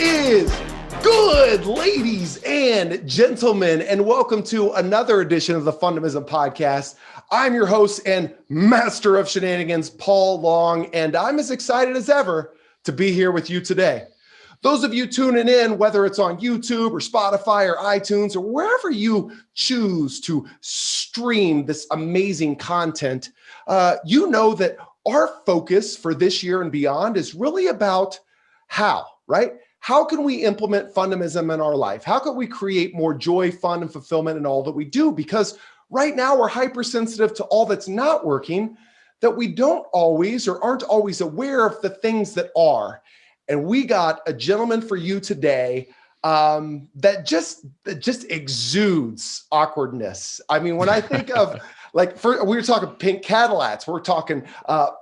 is good, ladies and gentlemen, and welcome to another edition of the Fundamism Podcast. I'm your host and master of shenanigans, Paul Long, and I'm as excited as ever to be here with you today. Those of you tuning in, whether it's on YouTube or Spotify or iTunes or wherever you choose to stream this amazing content, you know that our focus for this year and beyond is really about how, right? How can we implement Fundamism in our life? How can we create more joy, fun, and fulfillment in all that we do? Because right now we're hypersensitive to all that's not working, that we don't always or aren't always aware of the things that are. And we got a gentleman for you today that just exudes awkwardness. I mean, when I think of we were talking pink Cadillacs, we're talking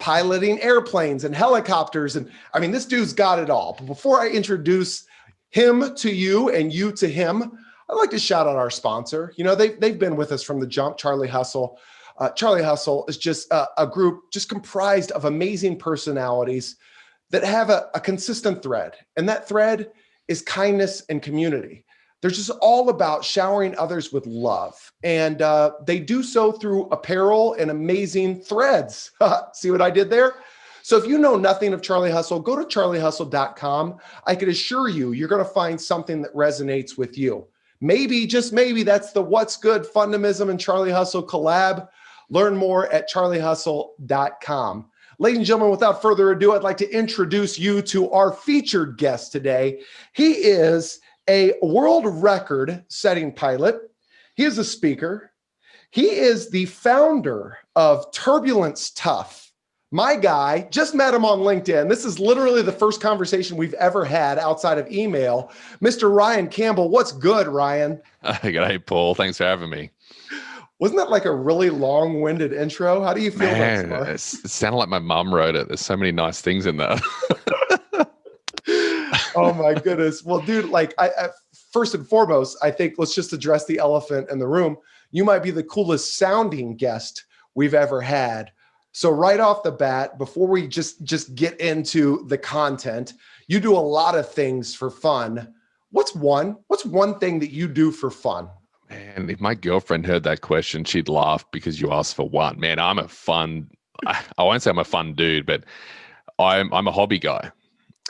piloting airplanes and helicopters. And I mean, this dude's got it all. But before I introduce him to you and you to him, I'd like to shout out our sponsor. You know, they've been with us from the jump, Charlie Hustle. Charlie Hustle is just a group just comprised of amazing personalities that have a consistent thread. And that thread is kindness and community. They're just all about showering others with love. And they do so through apparel and amazing threads. See what I did there? So if you know nothing of Charlie Hustle, go to charliehustle.com. I can assure you, you're going to find something that resonates with you. Maybe, just maybe, that's the What's Good Fundamism and Charlie Hustle collab. Learn more at charliehustle.com. Ladies and gentlemen, without further ado, I'd like to introduce you to our featured guest today. He is a world record-setting pilot. He is a speaker. He is the founder of Turbulence Tough. My guy, just met him on LinkedIn. This is literally the first conversation we've ever had outside of email. Mr. Ryan Campbell, what's good, Ryan? Hey, Paul. Thanks for having me. Wasn't that like a really long-winded intro? How do you feel about it? It sounded like my mom wrote it. There's so many nice things in there. Oh my goodness. Well, dude, like I first and foremost, I think let's just address the elephant in the room. You might be the coolest sounding guest we've ever had. So right off the bat, before we just get into the content, you do a lot of things for fun. What's one thing that you do for fun? Man, if my girlfriend heard that question, she'd laugh because you asked for one. Man, I won't say I'm a fun dude, but I'm a hobby guy.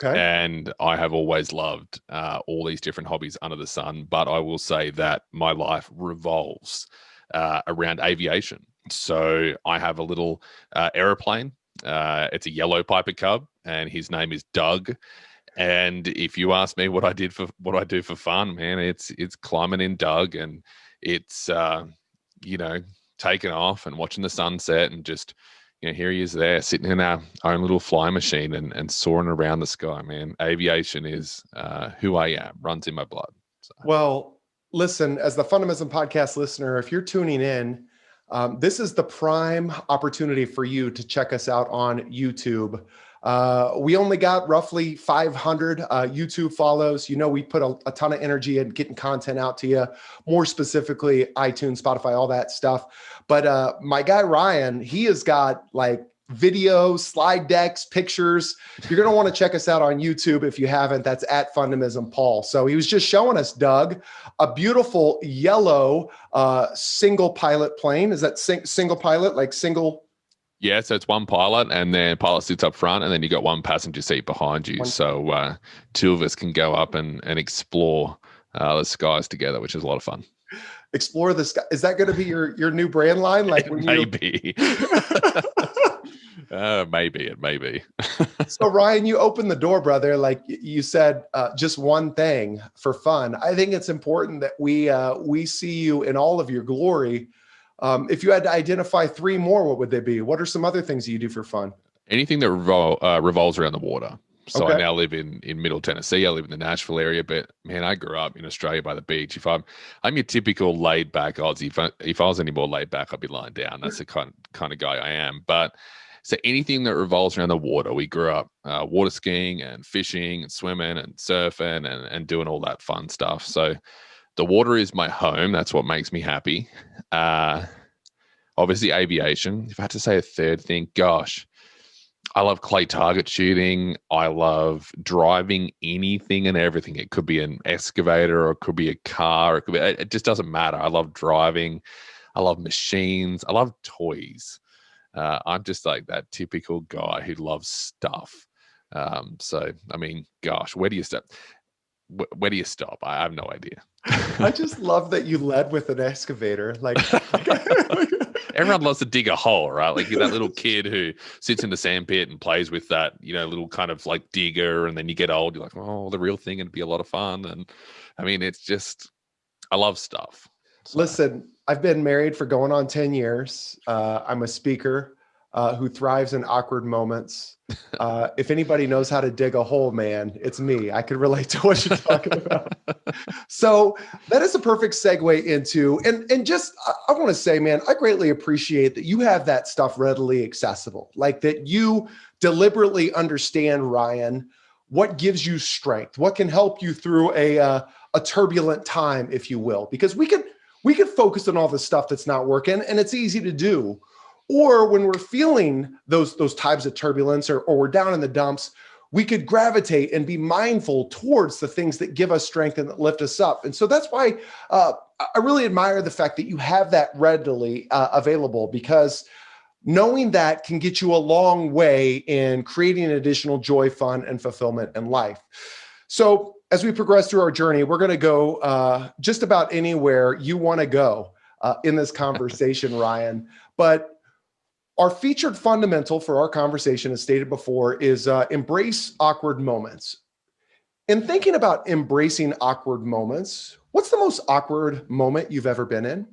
Okay. And I have always loved all these different hobbies under the sun. But I will say that my life revolves around aviation. So I have a little aeroplane. It's a yellow Piper Cub, and his name is Doug. And if you ask me what I do for fun, man, it's climbing in Doug, and it's taking off and watching the sunset, and just here he is there sitting in our own little fly machine and soaring around the sky. Man, aviation is who I am, runs in my blood. So. Well, listen, as the Fundamism Podcast listener, if you're tuning in, this is the prime opportunity for you to check us out on YouTube. We only got roughly 500 YouTube follows. You know, we put a ton of energy in getting content out to you, more specifically iTunes, Spotify, all that stuff. But my guy, Ryan, he has got like videos, slide decks, pictures. You're going to want to check us out on YouTube. If you haven't, that's at Fundamism Paul. So he was just showing us, Doug, a beautiful yellow single pilot plane. Is that single pilot, like single? Yeah, so it's one pilot, and then pilot sits up front, and then you got one passenger seat behind you. So two of us can go up and explore the skies together, which is a lot of fun. Explore the sky. Is that going to be your new brand line? Like when maybe. It may be. So Ryan, you opened the door, brother. Like you said, just one thing for fun. I think it's important that we see you in all of your glory. If you had to identify three more, what would they be? What are some other things that you do for fun? Anything that revolves around the water. So okay. I now live in Middle Tennessee. I live in the Nashville area, but man, I grew up in Australia by the beach. If I'm your typical laid back Aussie. If I was any more laid back, I'd be lying down. That's the kind of guy I am. But so anything that revolves around the water, we grew up water skiing and fishing and swimming and surfing and doing all that fun stuff. So the water is my home. That's what makes me happy. Obviously aviation. If I had to say a third thing, gosh, I love clay target shooting. I love driving anything and everything. It could be an excavator or it could be a car. It just doesn't matter. I love driving. I love machines. I love toys. I'm just like that typical guy who loves stuff. So, I mean, gosh, where do you stop? Where do you stop? I have no idea. I just love that you led with an excavator. Like everyone loves to dig a hole, right? Like you're that little kid who sits in the sandpit and plays with that, little kind of like digger. And then you get old, you're like, oh, the real thing, it'd be a lot of fun. And I mean, it's just, I love stuff. So. Listen, I've been married for going on 10 years. I'm a speaker who thrives in awkward moments. If anybody knows how to dig a hole, man, it's me. I could relate to what you're talking about. So that is a perfect segue into, and just, I want to say, man, I greatly appreciate that you have that stuff readily accessible, like that you deliberately understand, Ryan, what gives you strength, what can help you through a turbulent time, if you will, because we could focus on all the stuff that's not working, and it's easy to do. Or when we're feeling those times of turbulence or we're down in the dumps, we could gravitate and be mindful towards the things that give us strength and that lift us up. And so that's why I really admire the fact that you have that readily available, because knowing that can get you a long way in creating additional joy, fun, and fulfillment in life. So as we progress through our journey, we're going to go just about anywhere you want to go in this conversation, Ryan. But our featured fundamental for our conversation, as stated before, is embrace awkward moments. In thinking about embracing awkward moments, what's the most awkward moment you've ever been in?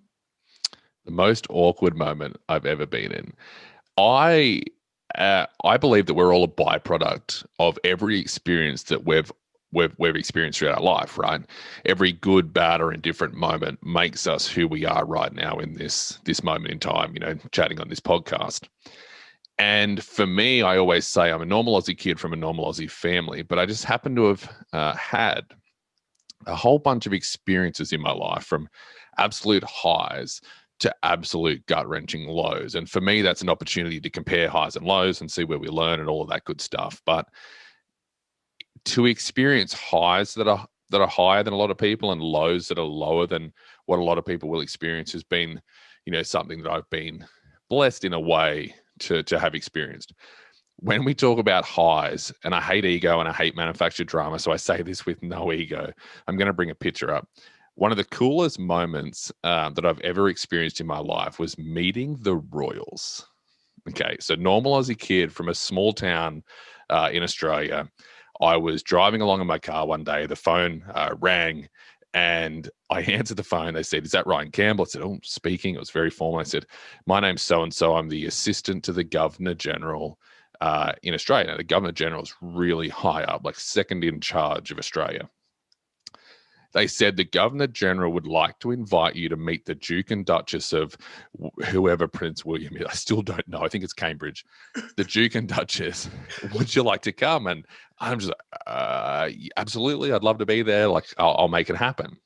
The most awkward moment I've ever been in. I believe that we're all a byproduct of every experience that we've experienced throughout our life, right? Every good, bad, or indifferent moment makes us who we are right now in this moment in time, chatting on this podcast. And for me, I always say I'm a normal Aussie kid from a normal Aussie family, but I just happen to have had a whole bunch of experiences in my life, from absolute highs to absolute gut-wrenching lows. And for me, that's an opportunity to compare highs and lows and see where we learn and all of that good stuff. But to experience highs that are higher than a lot of people and lows that are lower than what a lot of people will experience has been, something that I've been blessed in a way to have experienced. When we talk about highs, and I hate ego and I hate manufactured drama, so I say this with no ego, I'm going to bring a picture up. One of the coolest moments that I've ever experienced in my life was meeting the Royals. Okay, so normal Aussie kid from a small town in Australia. I was driving along in my car one day. The phone rang, and I answered the phone. They said, "Is that Ryan Campbell?" I said, "Oh, speaking." It was very formal. I said, "My name's so-and-so. I'm the assistant to the Governor General in Australia." Now, the Governor General is really high up, like second in charge of Australia. They said the Governor General would like to invite you to meet the Duke and Duchess of whoever Prince William is. I still don't know. I think it's Cambridge. The Duke and Duchess. Would you like to come? And I'm just like, absolutely. I'd love to be there. Like, I'll make it happen.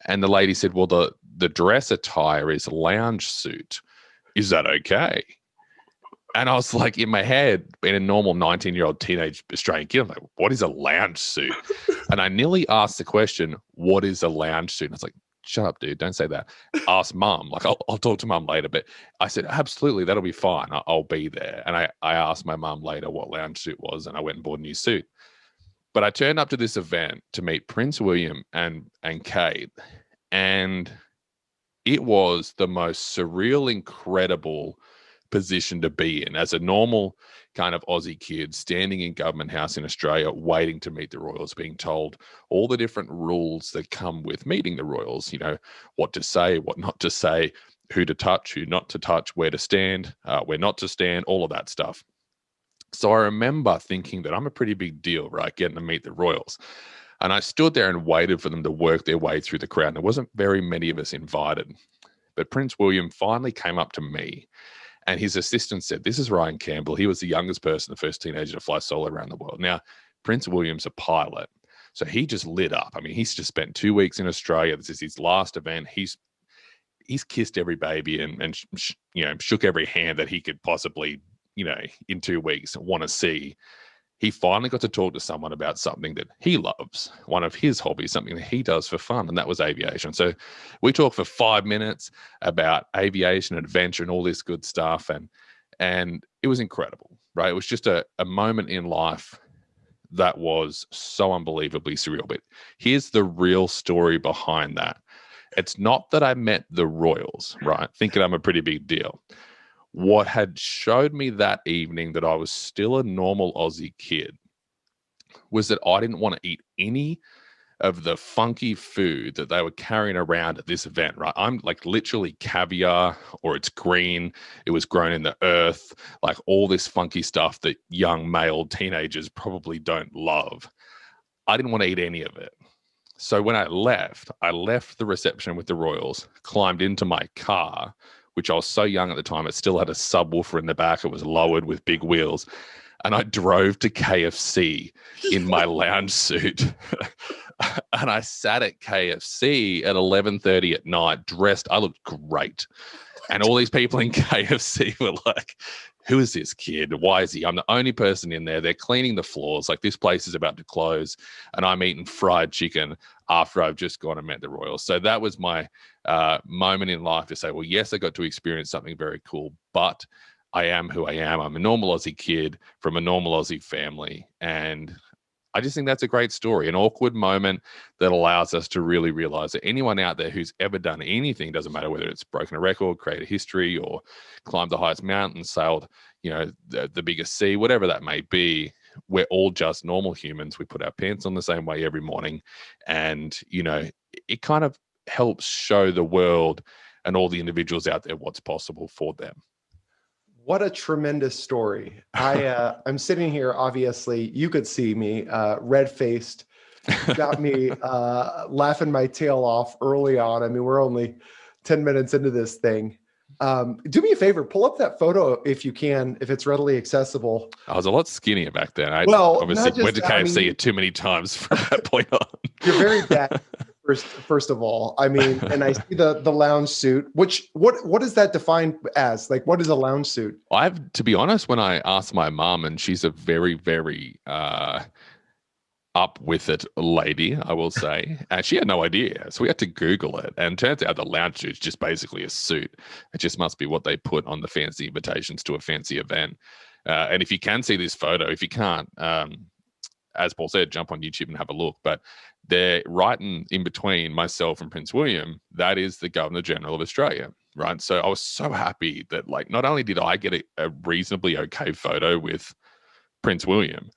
And the lady said, well, the dress attire is lounge suit. Is that okay? And I was like, in my head, being a normal 19-year-old teenage Australian kid, I'm like, what is a lounge suit? And I nearly asked the question, what is a lounge suit? And I was like, shut up, dude, don't say that. Ask mum. Like, I'll talk to mum later. But I said, absolutely, that'll be fine. I'll be there. And I asked my mum later what lounge suit was, and I went and bought a new suit. But I turned up to this event to meet Prince William and Kate, and it was the most surreal, incredible position to be in as a normal kind of Aussie kid standing in Government House in Australia waiting to meet the Royals, being told all the different rules that come with meeting the Royals, what to say, what not to say, who to touch, who not to touch, where to stand, where not to stand, all of that stuff. So I remember thinking that I'm a pretty big deal, right, getting to meet the Royals. And I stood there and waited for them to work their way through the crowd. And there wasn't very many of us invited. But Prince William finally came up to me, and his assistant said, this is Ryan Campbell. He was the youngest person, the first teenager to fly solo around the world. Now, Prince William's a pilot, so he just lit up. I mean, he's just spent 2 weeks in Australia. This is his last event. He's kissed every baby and shook every hand that he could possibly in 2 weeks want to see. He finally got to talk to someone about something that he loves, one of his hobbies, something that he does for fun, and that was aviation. So we talked for 5 minutes about aviation, adventure, and all this good stuff, and it was incredible, right? It was just a moment in life that was so unbelievably surreal. But here's the real story behind that. It's not that I met the Royals, right, thinking I'm a pretty big deal. What had showed me that evening that I was still a normal Aussie kid was that I didn't want to eat any of the funky food that they were carrying around at this event, right? I'm like literally caviar, or it's green. It was grown in the earth, like all this funky stuff that young male teenagers probably don't love. I didn't want to eat any of it. So when I left the reception with the Royals, climbed into my car, which I was so young at the time, it still had a subwoofer in the back. It was lowered with big wheels. And I drove to KFC in my lounge suit. And I sat at KFC at 11:30 at night, dressed. I looked great. And all these people in KFC were like, who is this kid? Why is he? I'm the only person in there. They're cleaning the floors. Like, this place is about to close. And I'm eating fried chicken after I've just gone and met the Royals. So that was my moment in life to say, well, yes, I got to experience something very cool, but I am who I am. I'm a normal Aussie kid from a normal Aussie family. And I just think that's a great story, an awkward moment that allows us to really realize that anyone out there who's ever done anything, doesn't matter whether it's broken a record, created history, or climbed the highest mountain, sailed, the biggest sea, whatever that may be, we're all just normal humans. We put our pants on the same way every morning. And, it kind of helps show the world and all the individuals out there what's possible for them. What a tremendous story. I'm sitting here, obviously, you could see me, red-faced, got me laughing my tail off early on. I mean, we're only 10 minutes into this thing. Do me a favor, pull up that photo if you can, if it's readily accessible. I was a lot skinnier back then. I obviously went to KFC too many times from that point on. You're very bad. First of all, I mean, and I see the lounge suit, which what is that defined as? Like, what is a lounge suit? To be honest, when I asked my mom, and she's a very, very up with it lady, I will say, and she had no idea. So we had to Google it, and it turns out the lounge suit's just basically a suit. It just must be what they put on the fancy invitations to a fancy event. And if you can see this photo, if you can't, as Paul said, jump on YouTube and have a look. But they're right in between myself and Prince William. That is the Governor General of Australia, right? So I was so happy that, like, not only did I get a reasonably okay photo with Prince William,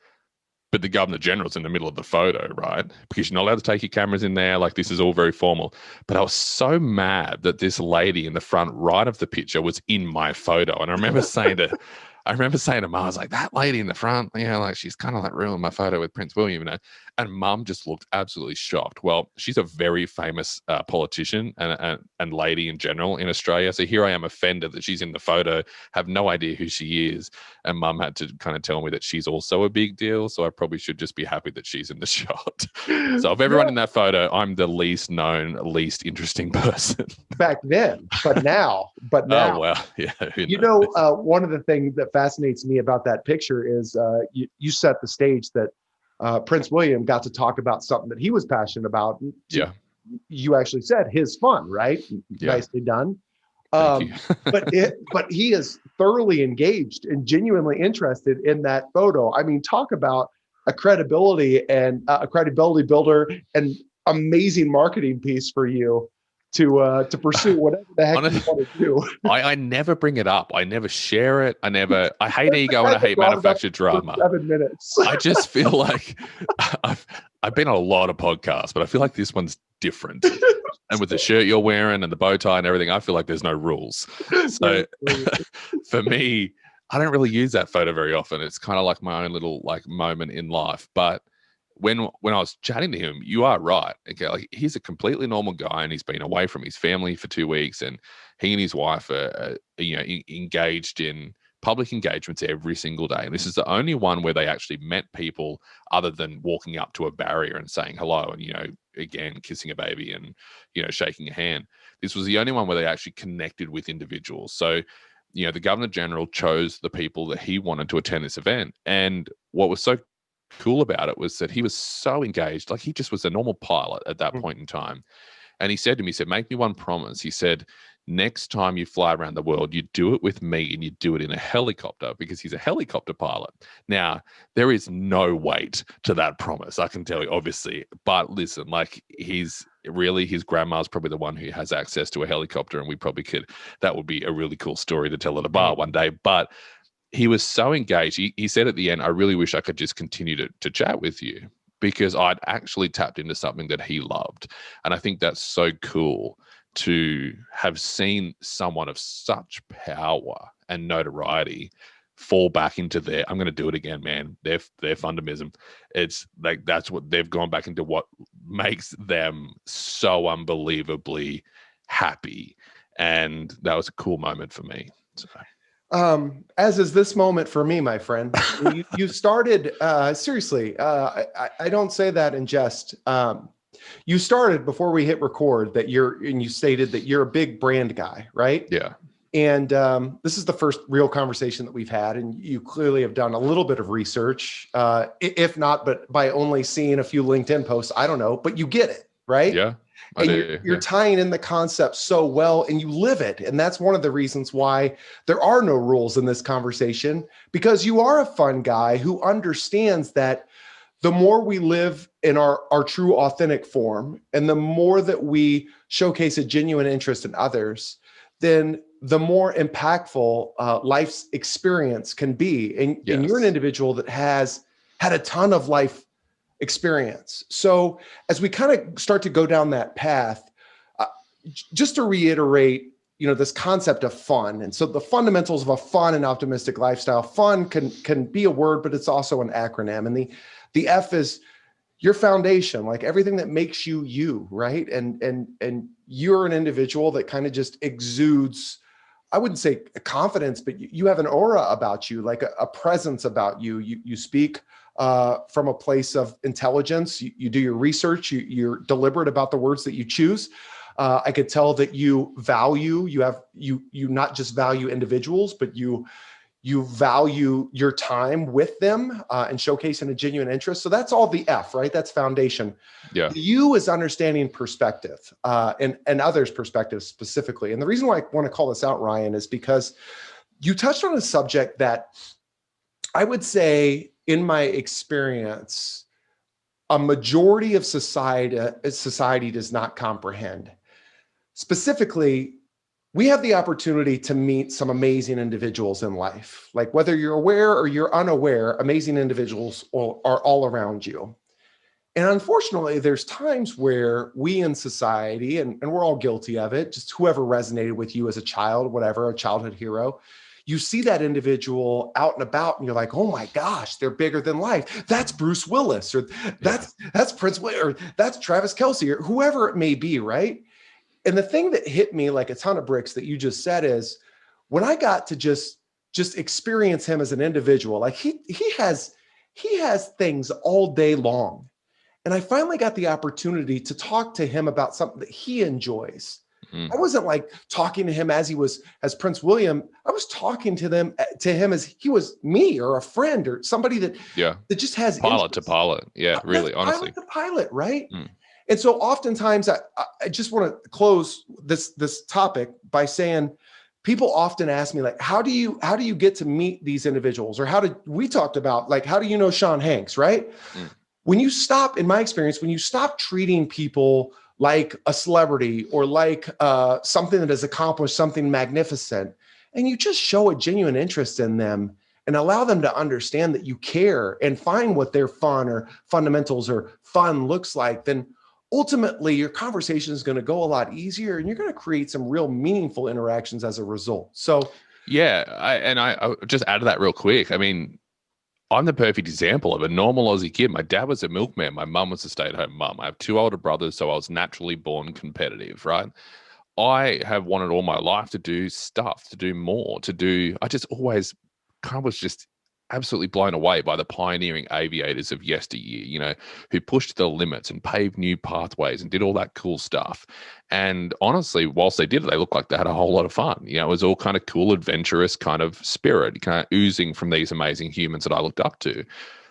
but the Governor General's in the middle of the photo, right? Because you're not allowed to take your cameras in there. Like, this is all very formal. But I was so mad that this lady in the front right of the picture was in my photo. And I remember saying to Mum, I was like, that lady in the front, like, she's kind of like ruining my photo with Prince William, And Mum just looked absolutely shocked. Well, she's a very famous politician and lady in general in Australia. So here I am, offended that she's in the photo, have no idea who she is. And Mum had to kind of tell me that she's also a big deal. So I probably should just be happy that she's in the shot. So of everyone in that photo, I'm the least known, least interesting person. Back then, but now. Oh, well, yeah. One of the things that fascinates me about that picture is you set the stage that Prince William got to talk about something that he was passionate about. Yeah. You actually said his fun, right? Yeah. Nicely done. But he is thoroughly engaged and genuinely interested in that photo. I mean, talk about a credibility and a credibility builder and amazing marketing piece for you to pursue whatever the heck you want to do. I never bring it up. I never share it. I hate ego and I hate manufactured drama. 7 minutes. I just feel like I've been on a lot of podcasts, but I feel like this one's different. And with the shirt you're wearing and the bow tie and everything, I feel like there's no rules. So for me, I don't really use that photo very often. It's kind of like my own little like moment in life. But when I was chatting to him, you are right. Okay, like, he's a completely normal guy, and he's been away from his family for 2 weeks, and he and his wife are engaged in public engagements every single day. And this is the only one where they actually met people other than walking up to a barrier and saying hello, and again, kissing a baby and shaking a hand. This was the only one where they actually connected with individuals. So the Governor General chose the people that he wanted to attend this event. And what was so cool about it was that he was so engaged. Like, he just was a normal pilot at that point in time. And he said to me, he said, make me one promise. He said, next time you fly around the world, you do it with me and you do it in a helicopter, because he's a helicopter pilot. Now, there is no weight to that promise, I can tell you, obviously. But listen, like, his grandma's probably the one who has access to a helicopter, and that would be a really cool story to tell at a bar one day. But he was so engaged. He said at the end, I really wish I could just continue to chat with you, because I'd actually tapped into something that he loved. And I think that's so cool to have seen someone of such power and notoriety fall back into I'm going to do it again, man. Their Fundamism. It's like, that's what they've gone back into, what makes them so unbelievably happy. And that was a cool moment for me. So. As is this moment for me, my friend. You started, seriously, I don't say that in jest. You started before we hit record and you stated that you're a big brand guy, right? Yeah. And this is the first real conversation that we've had, and you clearly have done a little bit of research, if not, but by only seeing a few LinkedIn posts, I don't know, but you get it, right? Yeah. And you're tying in the concept so well, and you live it. And that's one of the reasons why there are no rules in this conversation, because you are a fun guy who understands that the more we live in our true authentic form, and the more that we showcase a genuine interest in others, then the more impactful life's experience can be. And you're an individual that has had a ton of life experience. So as we kind of start to go down that path, just to reiterate, this concept of fun. And so the fundamentals of a fun and optimistic lifestyle. Fun can be a word, but it's also an acronym. And the F is your foundation, like everything that makes you, right? And you're an individual that kind of just exudes, I wouldn't say confidence, but you have an aura about you, like a presence about you. You speak from a place of intelligence. You do your research. You're deliberate about the words that you choose. I could tell that you not just value individuals, but you value your time with them and showcasing a genuine interest. So that's all the F, right? That's foundation. Yeah. The U is understanding perspective and others' perspectives specifically. And the reason why I want to call this out, Ryan, is because you touched on a subject that I would say, in my experience, a majority of society does not comprehend. Specifically, we have the opportunity to meet some amazing individuals in life. Like, whether you're aware or you're unaware, amazing individuals are all around you. And unfortunately, there's times where we in society, and we're all guilty of it, just whoever resonated with you as a child, whatever, a childhood hero, you see that individual out and about and you're like, oh my gosh, they're bigger than life. That's Bruce Willis, or that's Prince William, or that's Travis Kelce, or whoever it may be, right? And the thing that hit me like a ton of bricks that you just said is, when I got to just experience him as an individual, like he has things all day long. And I finally got the opportunity to talk to him about something that he enjoys. I wasn't like talking to him as Prince William. I was talking to him as he was me, or a friend, or somebody that just has pilot to pilot. Yeah, really, honestly. Pilot to pilot, right? And so oftentimes I just want to close this topic by saying, people often ask me, like, how do you get to meet these individuals? Or we talked about, like, how do you know Sean Hanks, right? When you stop, in my experience, when you stop treating people like a celebrity, or like something that has accomplished something magnificent, and you just show a genuine interest in them and allow them to understand that you care and find what their fun or fundamentals or fun looks like, then ultimately your conversation is going to go a lot easier, and you're going to create some real meaningful interactions as a result. So I just add to that real quick. I mean, I'm the perfect example of a normal Aussie kid. My dad was a milkman. My mum was a stay-at-home mum. I have two older brothers, so I was naturally born competitive, right? I have wanted all my life to do stuff, to do more, I just always kind of was just absolutely blown away by the pioneering aviators of yesteryear, you know, who pushed the limits and paved new pathways and did all that cool stuff. And honestly, whilst they did it, they looked like they had a whole lot of fun. You know, it was all kind of cool, adventurous kind of spirit, kind of oozing from these amazing humans that I looked up to.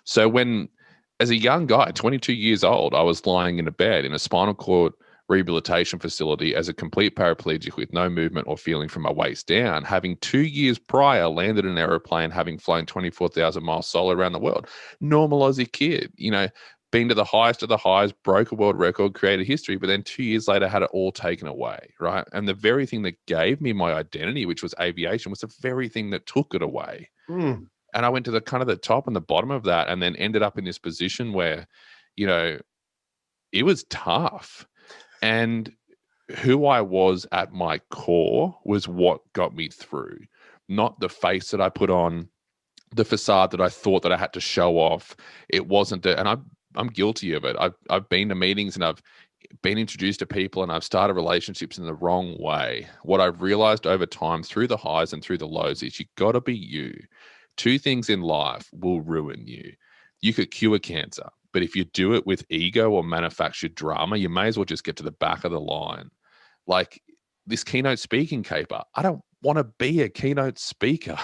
So when, as a young guy, 22 years old, I was lying in a bed in a spinal cord rehabilitation facility as a complete paraplegic with no movement or feeling from my waist down, having 2 years prior landed in an aeroplane, having flown 24,000 miles solo around the world. Normal Aussie kid, you know, been to the highest of the highs, broke a world record, created history, but then 2 years later had it all taken away, right? And the very thing that gave me my identity, which was aviation, was the very thing that took it away. And I went to the kind of the top and the bottom of that, and then ended up in this position where, you know, it was tough. And who I was at my core was what got me through, not the face that I put on, the facade that I thought that I had to show off. It wasn't, and I'm guilty of it. I've been to meetings and I've been introduced to people and I've started relationships in the wrong way. What I've realized over time through the highs and through the lows is you got to be you. Two things in life will ruin you. You could cure cancer, but if you do it with ego or manufactured drama, you may as well just get to the back of the line. Like this keynote speaking caper, I don't want to be a keynote speaker.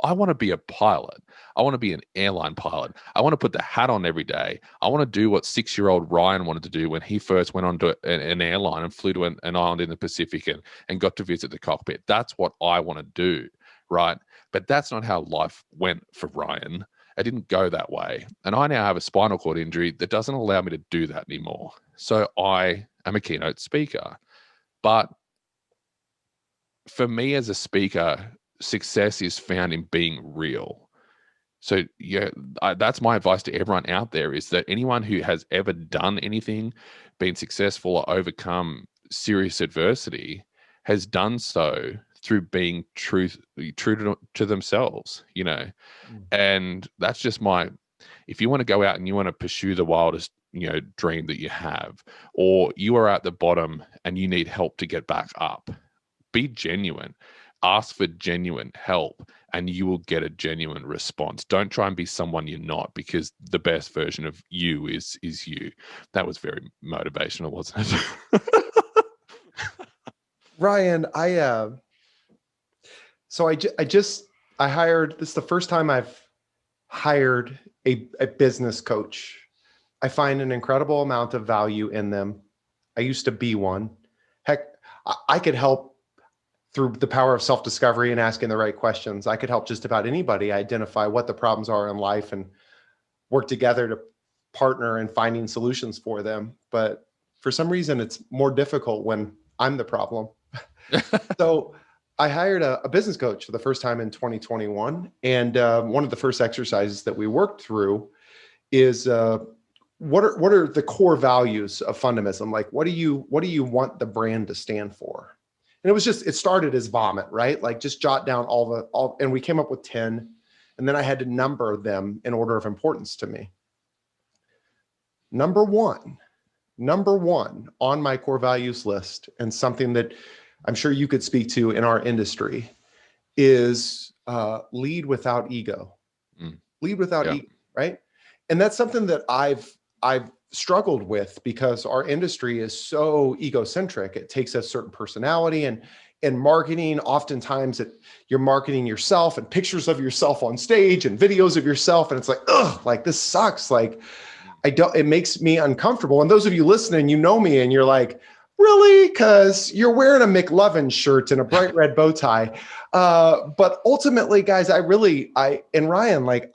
I want to be a pilot. I want to be an airline pilot. I want to put the hat on every day. I want to do what 6-year-old Ryan wanted to do when he first went on to an airline and flew to an island in the Pacific and got to visit the cockpit. That's what I want to do, right? But that's not how life went for Ryan. It didn't go that way. And I now have a spinal cord injury that doesn't allow me to do that anymore. So I am a keynote speaker. But for me as a speaker, success is found in being real. So yeah, that's my advice to everyone out there, is that anyone who has ever done anything, been successful or overcome serious adversity, has done so through being true to themselves, you know. And that's just if you want to go out and you want to pursue the wildest, you know, dream that you have, or you are at the bottom and you need help to get back up, be genuine, ask for genuine help, and you will get a genuine response. Don't try and be someone you're not, because the best version of you is you. That was very motivational, wasn't it? Ryan, I hired, this is the first time I've hired a business coach. I find an incredible amount of value in them. I used to be one. Heck, I could help through the power of self-discovery and asking the right questions. I could help just about anybody identify what the problems are in life and work together to partner in finding solutions for them. But for some reason, it's more difficult when I'm the problem. So I hired a business coach for the first time in 2021. And one of the first exercises that we worked through is what are the core values of Fundamism? Like, what do you want the brand to stand for? And it started as vomit, right? Like just jot down and we came up with 10, and then I had to number them in order of importance to me. Number one on my core values list, and something that I'm sure you could speak to in our industry, is lead without ego. Lead without ego, right? And that's something that I've struggled with, because our industry is so egocentric. It takes a certain personality, and in marketing, oftentimes you're marketing yourself and pictures of yourself on stage and videos of yourself. And it's like, ugh, like this sucks. Like it makes me uncomfortable. And those of you listening, you know me, and you're like, really? Because you're wearing a McLovin shirt and a bright red bow tie. But ultimately, guys, and Ryan, like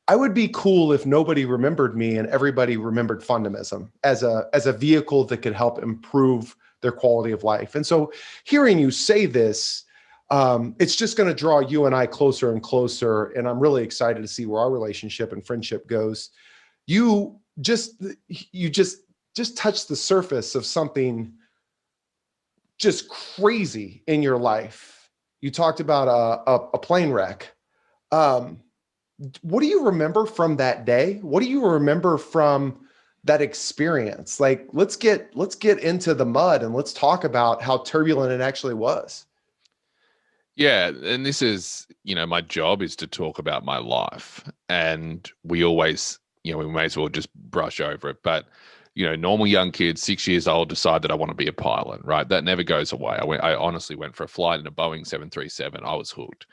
I would be cool if nobody remembered me and everybody remembered Fundamism as a vehicle that could help improve their quality of life. And so hearing you say this, it's just going to draw you and I closer and closer. And I'm really excited to see where our relationship and friendship goes. You just touched the surface of something just crazy in your life. You talked about a plane wreck. What do you remember from that day? What do you remember from that experience? Like, let's get into the mud and let's talk about how turbulent it actually was. Yeah, and this is, my job is to talk about my life, and we always, we may as well just brush over it. But, normal young kids, 6 years old, decide that I want to be a pilot, right? That never goes away. I honestly went for a flight in a Boeing 737. I was hooked.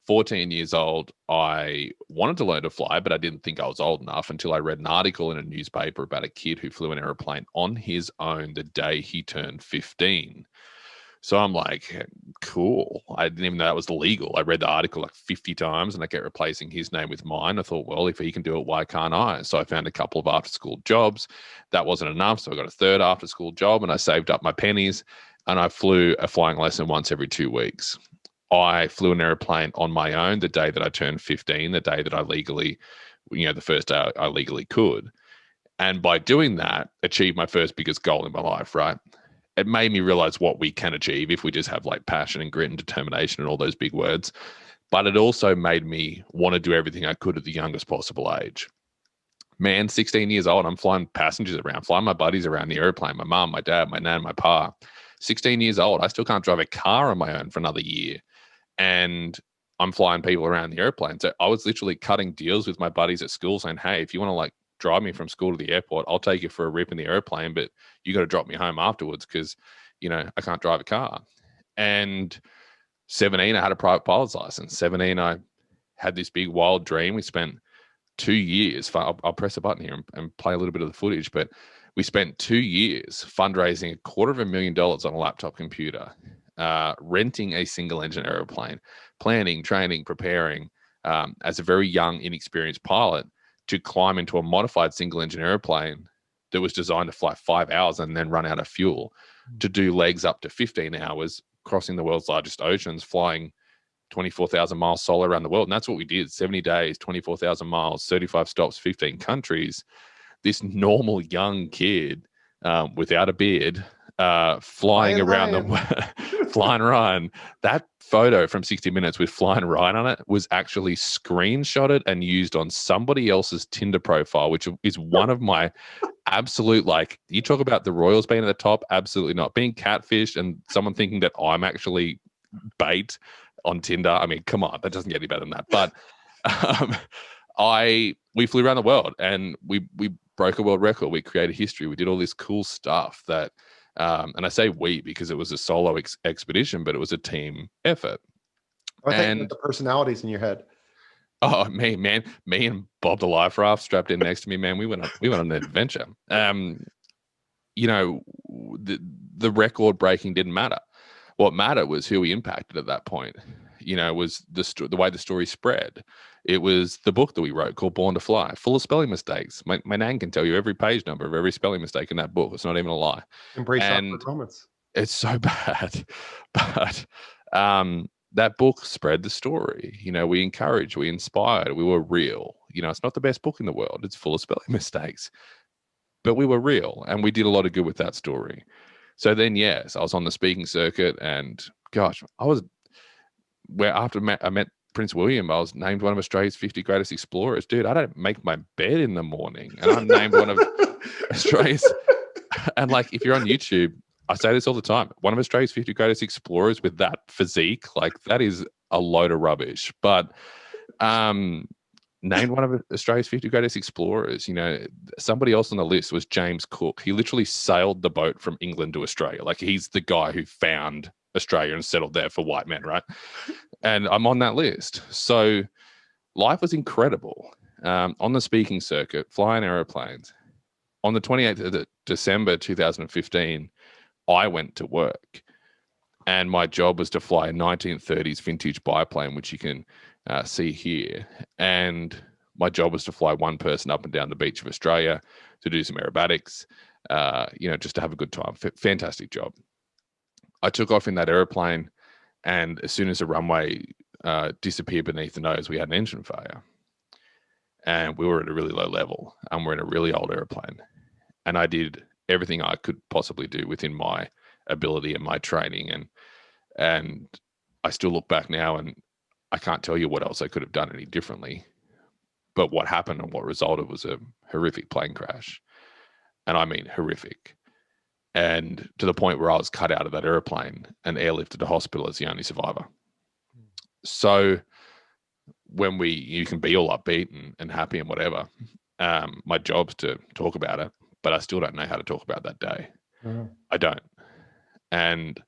14 years old, I wanted to learn to fly, but I didn't think I was old enough until I read an article in a newspaper about a kid who flew an airplane on his own the day he turned 15. So I'm like, cool. I didn't even know that was legal. I read the article like 50 times and I kept replacing his name with mine. I thought, well, if he can do it, why can't I? So I found a couple of after school jobs. That wasn't enough. So I got a third after school job and I saved up my pennies and I flew a flying lesson once every 2 weeks. I flew an airplane on my own the day that I turned 15, the day that I legally, the first day I legally could. And by doing that, achieved my first biggest goal in my life, right? It made me realize what we can achieve if we just have like passion and grit and determination and all those big words. But it also made me want to do everything I could at the youngest possible age. Man, 16 years old, I'm flying passengers around, flying my buddies around the airplane, my mum, my dad, my nan, my pa. 16 years old, I still can't drive a car on my own for another year. And I'm flying people around the airplane. So I was literally cutting deals with my buddies at school saying, hey, if you want to like drive me from school to the airport, I'll take you for a rip in the airplane, but you got to drop me home afterwards because, I can't drive a car. And 17, I had a private pilot's license. 17, I had this big wild dream. We spent 2 years. I'll press a button here and play a little bit of the footage, but we spent 2 years fundraising $250,000 on a laptop computer, renting a single engine airplane, planning, training, preparing as a very young, inexperienced pilot to climb into a modified single engine airplane that was designed to fly 5 hours and then run out of fuel, to do legs up to 15 hours, crossing the world's largest oceans, flying 24,000 miles solo around the world. And that's what we did. 70 days, 24,000 miles, 35 stops, 15 countries. This normal young kid without a beard, flying around Flying Ryan. That photo from 60 Minutes with Flying Ryan on it was actually screenshotted and used on somebody else's Tinder profile, which is one of my absolute, like, you talk about the Royals being at the top, absolutely not. Being catfished and someone thinking that I'm actually bait on Tinder. I mean, come on, that doesn't get any better than that. But we flew around the world and we broke a world record. We created history. We did all this cool stuff that, and I say we because it was a solo expedition, but it was a team effort. I think the personalities in your head. Oh, me and Bob the life raft strapped in next to me, man. We went on an adventure. The record breaking didn't matter. What mattered was who we impacted at that point. It was the way the story spread. It was the book that we wrote called Born to Fly, full of spelling mistakes. My nan can tell you every page number of every spelling mistake in that book. It's not even a lie. Embrace awkward moments. It's so bad. But that book spread the story. We encouraged, we inspired, we were real. It's not the best book in the world. It's full of spelling mistakes. But we were real and we did a lot of good with that story. So then, yes, I was on the speaking circuit and gosh, after I met Prince William, I was named one of Australia's 50 greatest explorers. Dude, I don't make my bed in the morning and I'm named one of Australia's. And like, if you're on YouTube, I say this all the time, one of Australia's 50 greatest explorers with that physique, like that is a load of rubbish. But named one of Australia's 50 greatest explorers. Somebody else on the list was James Cook. He literally sailed the boat from England to Australia. Like, he's the guy who found Australia and settled there for white men, right? And I'm on that list. So life was incredible. On the speaking circuit, flying airplanes. On the 28th of December 2015, I went to work. And my job was to fly a 1930s vintage biplane, which you can see here. And my job was to fly one person up and down the beach of Australia to do some aerobatics, just to have a good time. Fantastic job. I took off in that airplane, and as soon as the runway disappeared beneath the nose, we had an engine failure. And we were at a really low level, and we're in a really old airplane. And I did everything I could possibly do within my ability and my training. And I still look back now and I can't tell you what else I could have done any differently. But what happened and what resulted was a horrific plane crash. And I mean horrific. And to the point where I was cut out of that airplane and airlifted to hospital as the only survivor. So when you can be all upbeat and happy and whatever, my job's to talk about it, but I still don't know how to talk about that day. I don't. And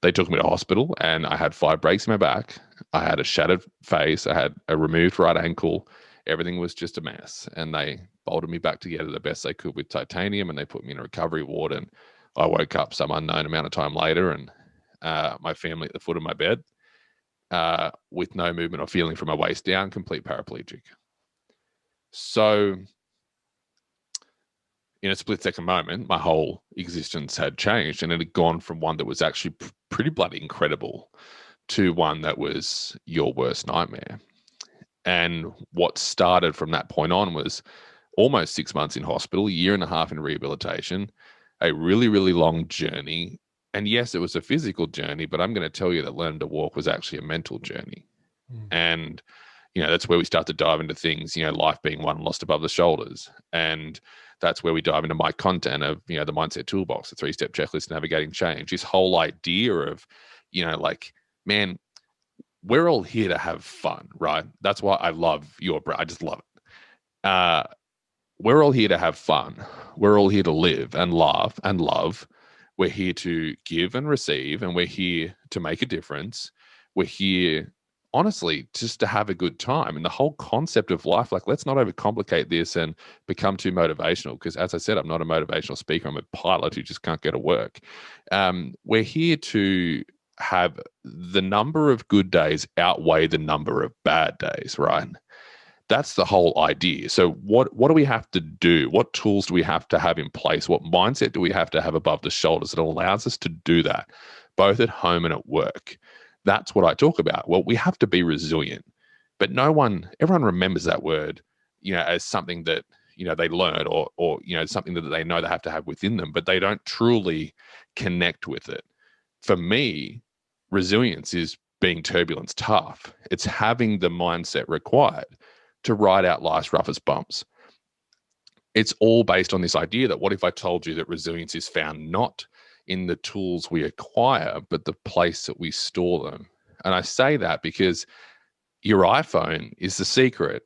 they took me to hospital and I had 5 breaks in my back. I had a shattered face. I had a removed right ankle. Everything was just a mess. And they bolted me back together the best they could with titanium, and they put me in a recovery ward. And I woke up some unknown amount of time later, and my family at the foot of my bed with no movement or feeling from my waist down, complete paraplegic. So in a split-second moment, my whole existence had changed, and it had gone from one that was actually pretty bloody incredible to one that was your worst nightmare. And what started from that point on was almost 6 months in hospital, 1.5 years in rehabilitation, a really, really long journey. And yes, it was a physical journey, but I'm going to tell you that learning to walk was actually a mental journey. And, that's where we start to dive into things, life being won, lost above the shoulders. And that's where we dive into my content of, the mindset toolbox, the 3-step checklist, navigating change, this whole idea of, man, we're all here to have fun, right? That's why I love your brand. I just love it. We're all here to have fun. We're all here to live and laugh and love. We're here to give and receive, and we're here to make a difference. We're here, honestly, just to have a good time. And the whole concept of life, like, let's not overcomplicate this and become too motivational, because as I said, I'm not a motivational speaker. I'm a pilot who just can't get to work. We're here to have the number of good days outweigh the number of bad days, right? That's the whole idea. So what do we have to do? What tools do we have to have in place? What mindset do we have to have above the shoulders that allows us to do that, both at home and at work? That's what I talk about. Well, we have to be resilient, but everyone remembers that word, as something that, they learn or something that they know they have to have within them, but they don't truly connect with it. For me, resilience is being turbulence tough. It's having the mindset required to ride out life's roughest bumps. It's all based on this idea that what if I told you that resilience is found not in the tools we acquire, but the place that we store them? And I say that because your iPhone is the secret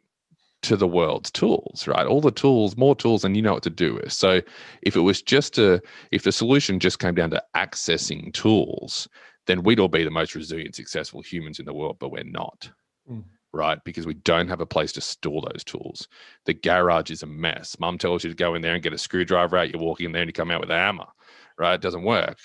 to the world's tools, right? All the tools, more tools than you know what to do with. So if the solution just came down to accessing tools, then we'd all be the most resilient, successful humans in the world, but we're not. Right? Because we don't have a place to store those tools. The garage is a mess. Mum tells you to go in there and get a screwdriver out. You walk in there and you come out with a hammer, right? It doesn't work.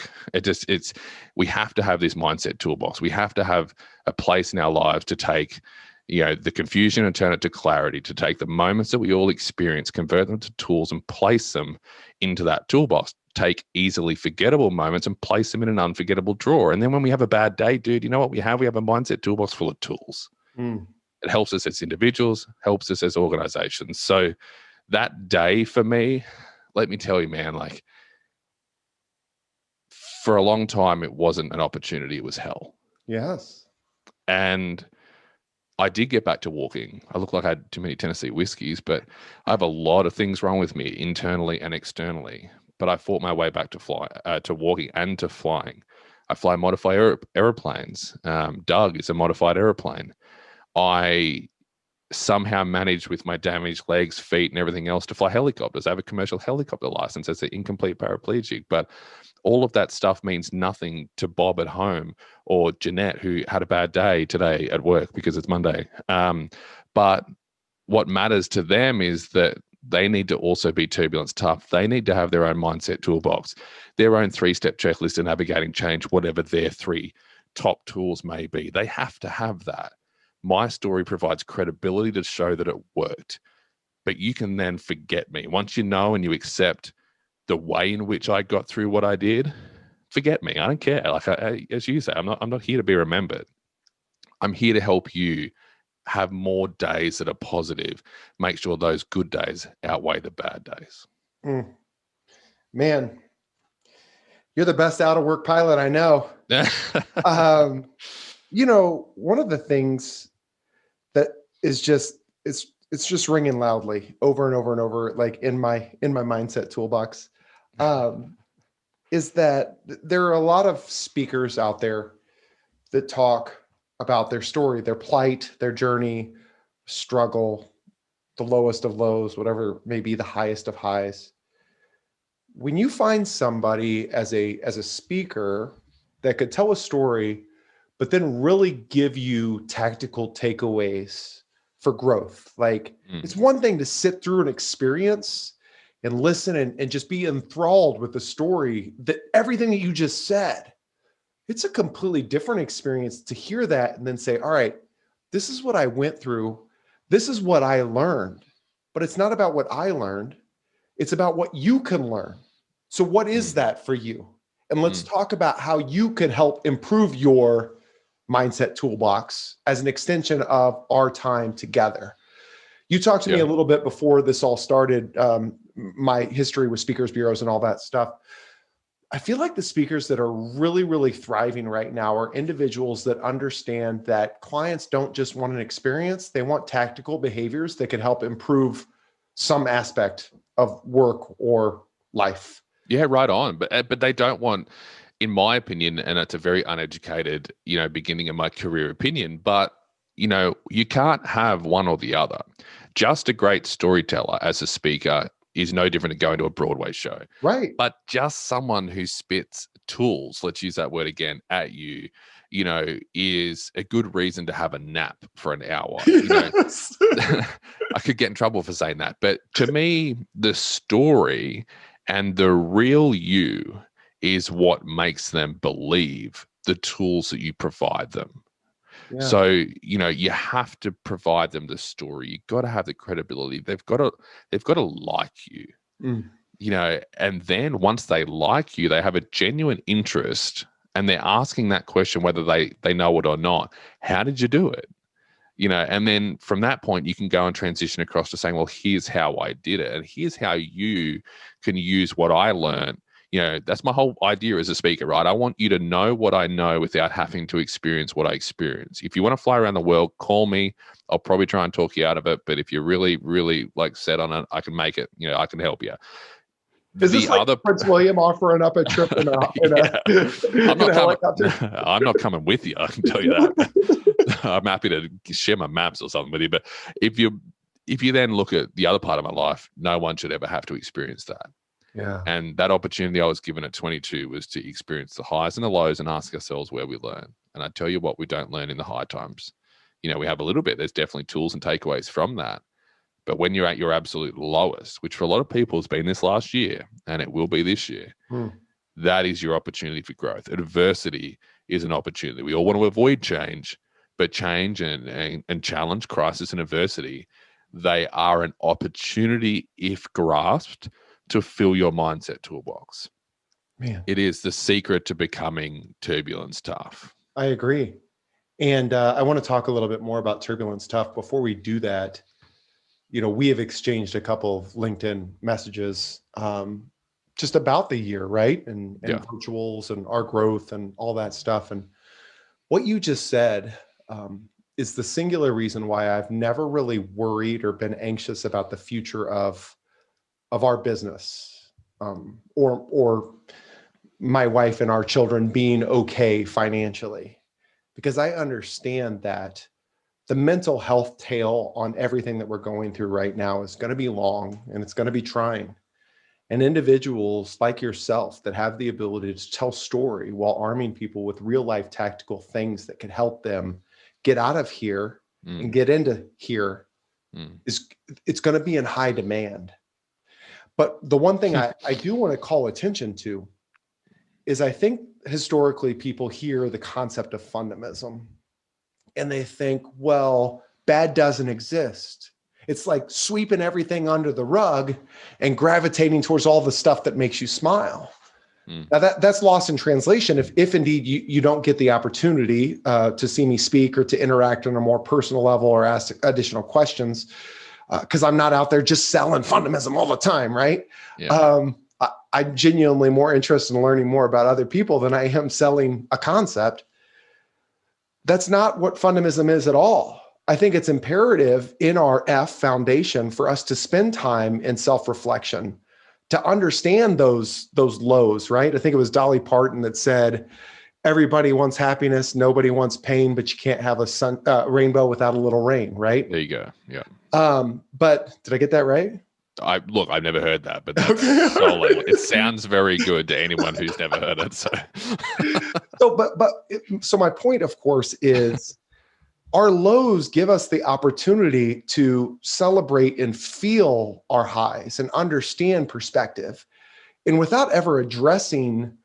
We have to have this mindset toolbox. We have to have a place in our lives to take, the confusion and turn it to clarity, to take the moments that we all experience, convert them to tools and place them into that toolbox. Take easily forgettable moments and place them in an unforgettable drawer. And then when we have a bad day, dude, you know what we have? We have a mindset toolbox full of tools. It helps us as individuals, helps us as organizations. So that day for me, let me tell you, man, like, for a long time, it wasn't an opportunity. It was hell. Yes. And I did get back to walking. I look like I had too many Tennessee whiskeys, but I have a lot of things wrong with me internally and externally. But I fought my way back to walking and to flying. I fly modified airplanes. Doug is a modified airplane. I somehow managed with my damaged legs, feet, and everything else to fly helicopters. I have a commercial helicopter license as an incomplete paraplegic, but all of that stuff means nothing to Bob at home or Jeanette, who had a bad day today at work because it's Monday. But what matters to them is that they need to also be turbulence tough. They need to have their own mindset toolbox, their own 3-step checklist of navigating change, whatever their 3 top tools may be. They have to have that. My story provides credibility to show that it worked, but you can then forget me. Once you know and you accept the way in which I got through what I did, forget me. I don't care. Like as you say, I'm not here to be remembered. I'm here to help you have more days that are positive. Make sure those good days outweigh the bad days. Man, you're the best out of work pilot I know. One of the things that is just, it's just ringing loudly over and over and over, like in my mindset toolbox, is that there are a lot of speakers out there that talk about their story, their plight, their journey, struggle, the lowest of lows, whatever may be the highest of highs. When you find somebody as a speaker that could tell a story, but then really give you tactical takeaways for growth, like it's one thing to sit through an experience and listen and just be enthralled with the story, that everything that you just said. It's a completely different experience to hear that and then say, all right, this is what I went through. This is what I learned, but it's not about what I learned. It's about what you can learn. So what is that for you? And let's talk about how you can help improve your mindset toolbox as an extension of our time together. You talked to me a little bit before this all started, my history with speakers bureaus and all that stuff. I feel like the speakers that are really, really thriving right now are individuals that understand that clients don't just want an experience. They want tactical behaviors that can help improve some aspect of work or life. Yeah, right on. But they don't want, in my opinion, and it's a very uneducated, beginning of my career opinion, but, you can't have one or the other. Just a great storyteller as a speaker is no different than going to a Broadway show. Right. But just someone who spits tools, let's use that word again, at you, is a good reason to have a nap for an hour. Yes. I could get in trouble for saying that. But to me, the story and the real you is what makes them believe the tools that you provide them. Yeah. So, you have to provide them the story. You've got to have the credibility. They've got to like you, and then once they like you, they have a genuine interest and they're asking that question, whether they know it or not. How did you do it? And then from that point, you can go and transition across to saying, well, here's how I did it. And here's how you can use what I learned. That's my whole idea as a speaker, right? I want you to know what I know without having to experience what I experience. If you want to fly around the world, call me. I'll probably try and talk you out of it. But if you're really, really set on it, I can make it. I can help you. Is this like Prince William offering up a trip in a helicopter? I'm not coming with you. I can tell you that. I'm happy to share my maps or something with you. But if you then look at the other part of my life, no one should ever have to experience that. Yeah. And that opportunity I was given at 22 was to experience the highs and the lows and ask ourselves where we learn. And I tell you what, we don't learn in the high times. We have a little bit. There's definitely tools and takeaways from that. But when you're at your absolute lowest, which for a lot of people has been this last year, and it will be this year, that is your opportunity for growth. Adversity is an opportunity. We all want to avoid change, but change and challenge, crisis and adversity, they are an opportunity, if grasped, to fill your mindset toolbox. Man, it is the secret to becoming turbulence tough. I agree. And I want to talk a little bit more about turbulence tough. Before we do that, we have exchanged a couple of LinkedIn messages just about the year, right? And virtuals and our growth and all that stuff. And what you just said is the singular reason why I've never really worried or been anxious about the future of our business, or my wife and our children being okay financially, because I understand that the mental health tail on everything that we're going through right now is going to be long and it's going to be trying. And individuals like yourself that have the ability to tell story while arming people with real life tactical things that could help them get out of here and get into here it's going to be in high demand. But the one thing I do want to call attention to is I think historically people hear the concept of fundamism and they think, well, bad doesn't exist. It's like sweeping everything under the rug and gravitating towards all the stuff that makes you smile. Now that's lost in translation if indeed you don't get the opportunity to see me speak or to interact on a more personal level or ask additional questions. Because I'm not out there just selling fundamism all the time, right? Yeah. I'm genuinely more interested in learning more about other people than I am selling a concept. That's not what fundamism is at all. I think it's imperative in our foundation for us to spend time in self-reflection, to understand those lows, right? I think it was Dolly Parton that said, everybody wants happiness, nobody wants pain, but you can't have a rainbow without a little rain, right? There you go. Yeah. But did I get that right? I've never heard that, but that's solid. It sounds very good to anyone who's never heard it. So my point, of course, is our lows give us the opportunity to celebrate and feel our highs and understand perspective. And without ever addressing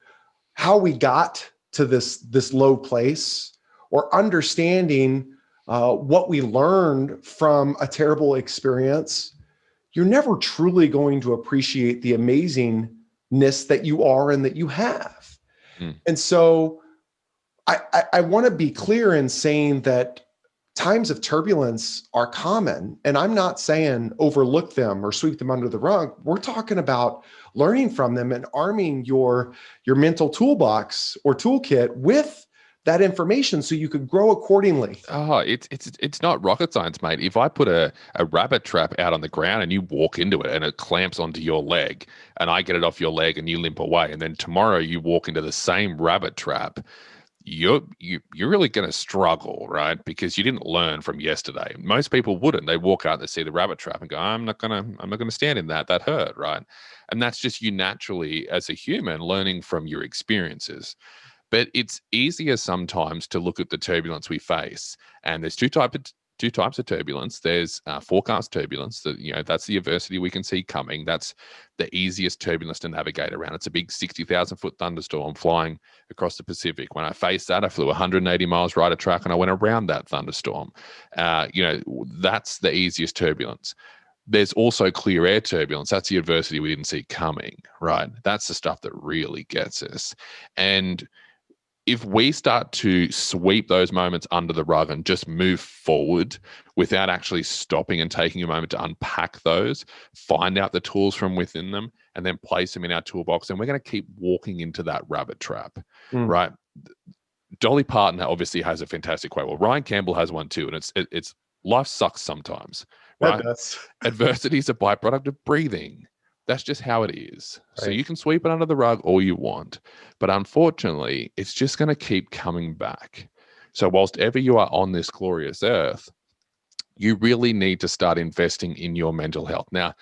how we got to this low place or understanding what we learned from a terrible experience, you're never truly going to appreciate the amazingness that you are and that you have. And so I want to be clear in saying that times of turbulence are common, and I'm not saying overlook them or sweep them under the rug. We're talking about learning from them and arming your mental toolbox or toolkit with that information so you could grow accordingly. Oh, it's not rocket science, mate. If I put a rabbit trap out on the ground and you walk into it and it clamps onto your leg and I get it off your leg and you limp away, and then tomorrow you walk into the same rabbit trap, you're really going to struggle, right? Because you didn't learn from yesterday. Most people wouldn't. They walk out, they see the rabbit trap and go, I'm not gonna stand in that. That hurt, right? And that's just you naturally as a human learning from your experiences. But it's easier sometimes to look at the turbulence we face. And there's two types of turbulence. There's forecast turbulence. That's the adversity we can see coming. That's the easiest turbulence to navigate around. It's a big 60,000-foot thunderstorm flying across the Pacific. When I faced that, I flew 180 miles right of track and I went around that thunderstorm. That's the easiest turbulence. There's also clear air turbulence. That's the adversity we didn't see coming, right? That's the stuff that really gets us. And if we start to sweep those moments under the rug and just move forward without actually stopping and taking a moment to unpack those, find out the tools from within them, and then place them in our toolbox, then we're going to keep walking into that rabbit trap, right? Dolly Parton obviously has a fantastic quote. Well, Ryan Campbell has one too, and it's life sucks sometimes, right? Adversity is a byproduct of breathing. That's just how it is. Right. So you can sweep it under the rug all you want, but unfortunately, it's just going to keep coming back. So whilst ever you are on this glorious earth, you really need to start investing in your mental health. Now,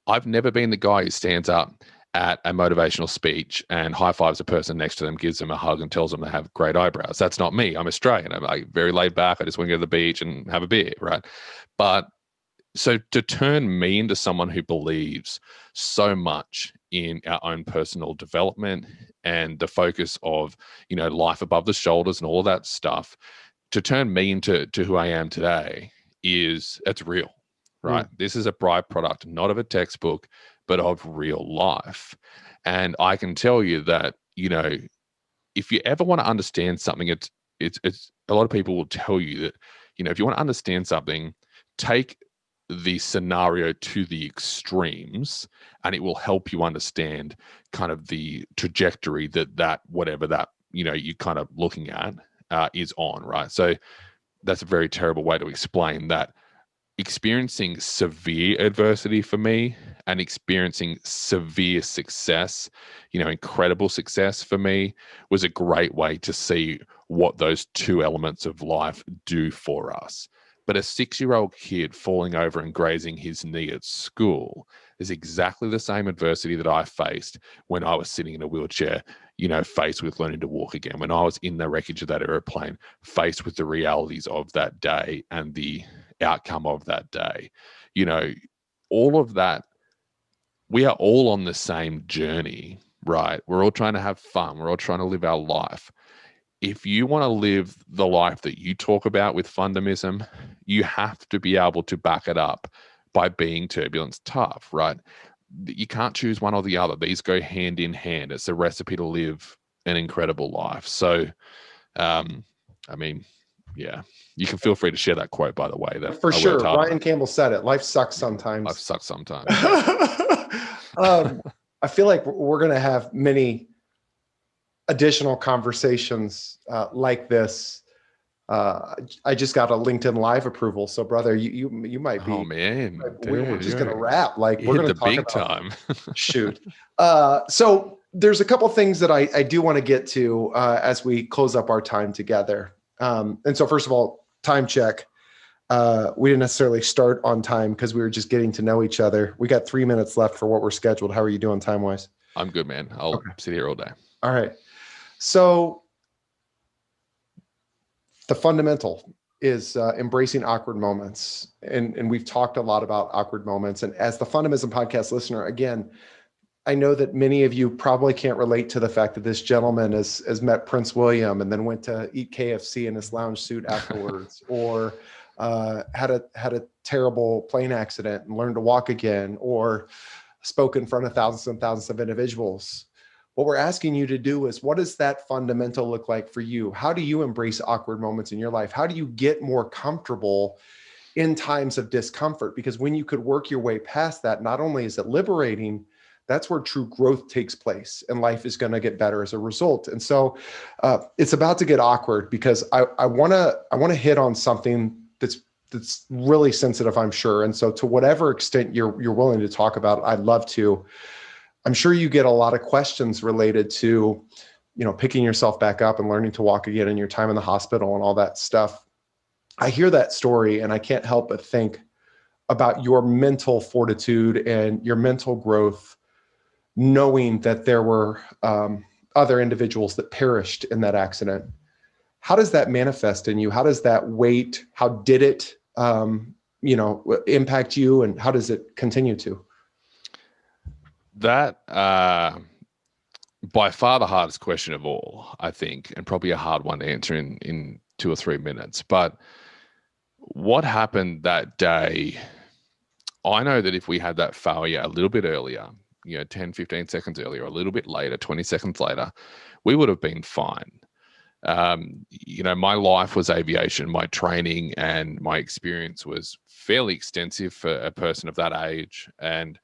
I've never been the guy who stands up at a motivational speech and high fives a person next to them, gives them a hug and tells them they have great eyebrows. That's not me. I'm Australian. I'm very laid back. I just want to go to the beach and have a beer, right? But so to turn me into someone who believes so much in our own personal development and the focus of, life above the shoulders and all of that stuff, to turn me into who I am today it's real, right? This is a byproduct, not of a textbook, but of real life. And I can tell you that, if you ever want to understand something, it's a lot of people will tell you that, if you want to understand something, take the scenario to the extremes and it will help you understand kind of the trajectory that whatever that you're kind of looking at is on, right? So that's a very terrible way to explain that. Experiencing severe adversity for me and experiencing severe success, incredible success for me, was a great way to see what those two elements of life do for us. But a 6-year-old kid falling over and grazing his knee at school is exactly the same adversity that I faced when I was sitting in a wheelchair, faced with learning to walk again. When I was in the wreckage of that airplane, faced with the realities of that day and the outcome of that day. All of that, we are all on the same journey, right? We're all trying to have fun. We're all trying to live our life. If you want to live the life that you talk about with Fundamism, you have to be able to back it up by being turbulence tough, right? You can't choose one or the other. These go hand in hand. It's a recipe to live an incredible life. So, yeah, you can feel free to share that quote, by the way. That for sure. Ryan Campbell said it. Life sucks sometimes. Life sucks sometimes. I feel like we're going to have many additional conversations like this. I just got a LinkedIn Live approval, so brother, you might be. Oh man, we're just gonna wrap. Like we're gonna talk big about, time. Shoot. So there's a couple things that I do want to get to as we close up our time together. And so first of all, time check. We didn't necessarily start on time because we were just getting to know each other. We got 3 minutes left for what we're scheduled. How are you doing time-wise? I'm good, man. I'll sit here all day. All right. So the fundamental is embracing awkward moments. And we've talked a lot about awkward moments. And as the Fundamism Podcast listener, again, I know that many of you probably can't relate to the fact that this gentleman has met Prince William and then went to eat KFC in his lounge suit afterwards, or had a terrible plane accident and learned to walk again, or spoke in front of thousands and thousands of individuals. What we're asking you to do is, what does that fundamental look like for you? How do you embrace awkward moments in your life? How do you get more comfortable in times of discomfort? Because when you could work your way past that, not only is it liberating, that's where true growth takes place, and life is going to get better as a result. And so it's about to get awkward, because I want to hit on something that's really sensitive, I'm sure. And so to whatever extent you're willing to talk about it, I'd love to. I'm sure you get a lot of questions related to, picking yourself back up and learning to walk again in your time in the hospital and all that stuff. I hear that story and I can't help but think about your mental fortitude and your mental growth, knowing that there were other individuals that perished in that accident. How does that manifest in you? How does that weight, how did it, impact you, and how does it continue to? That, by far the hardest question of all, I think, and probably a hard one to answer in 2 or 3 minutes. But what happened that day, I know that if we had that failure a little bit earlier, 10, 15 seconds earlier, a little bit later, 20 seconds later, we would have been fine. My life was aviation. My training and my experience was fairly extensive for a person of that age. And,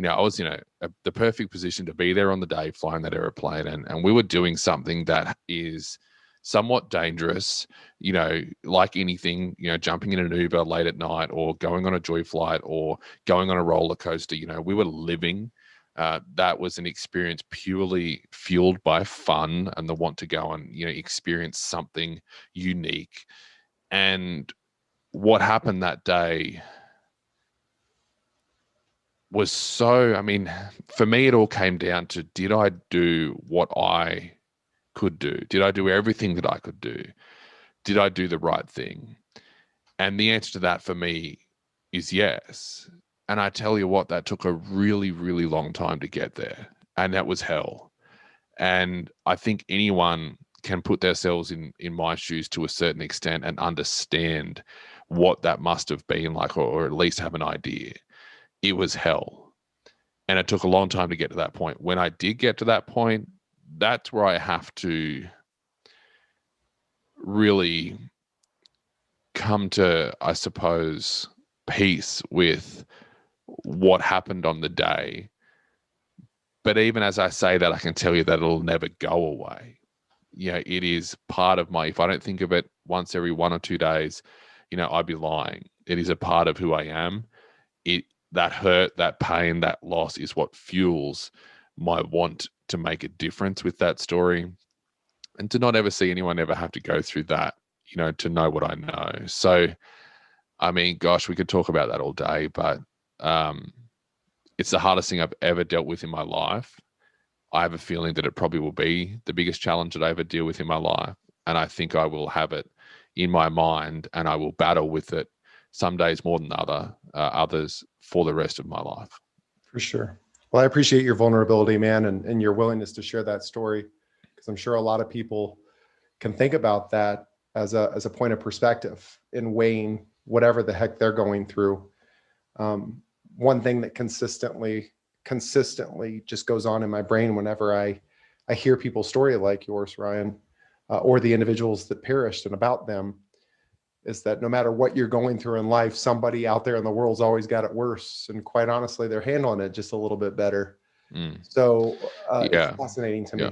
I was in the perfect position to be there on the day flying that airplane. And we were doing something that is somewhat dangerous, like anything, jumping in an Uber late at night, or going on a joy flight, or going on a roller coaster. We were living. That was an experience purely fueled by fun and the want to go and, experience something unique. And what happened that day was for me, it all came down to, did I do what I could do? Did I do everything that I could do? Did I do the right thing? And the answer to that for me is yes. And I tell you what, that took a really, really long time to get there. And that was hell. And I think anyone can put themselves in my shoes to a certain extent and understand what that must have been like, or at least have an idea. It was hell. And it took a long time to get to that point. When I did get to that point, that's where I have to really come to, I suppose, peace with what happened on the day. But even as I say that, I can tell you that it'll never go away. It is part of if I don't think of it once every 1 or 2 days, I'd be lying. It is a part of who I am. That hurt, that pain, that loss is what fuels my want to make a difference with that story, and to not ever see anyone ever have to go through that, to know what I know. So, gosh, we could talk about that all day, but it's the hardest thing I've ever dealt with in my life. I have a feeling that it probably will be the biggest challenge that I ever deal with in my life. And I think I will have it in my mind, and I will battle with it some days more than others for the rest of my life. For sure. Well, I appreciate your vulnerability, man, and your willingness to share that story, because I'm sure a lot of people can think about that as a point of perspective in weighing whatever the heck they're going through. One thing that consistently just goes on in my brain whenever I hear people's story like yours, Ryan, or the individuals that perished and about them, is that no matter what you're going through in life, somebody out there in the world's always got it worse. And quite honestly, they're handling it just a little bit better. So it's fascinating to me.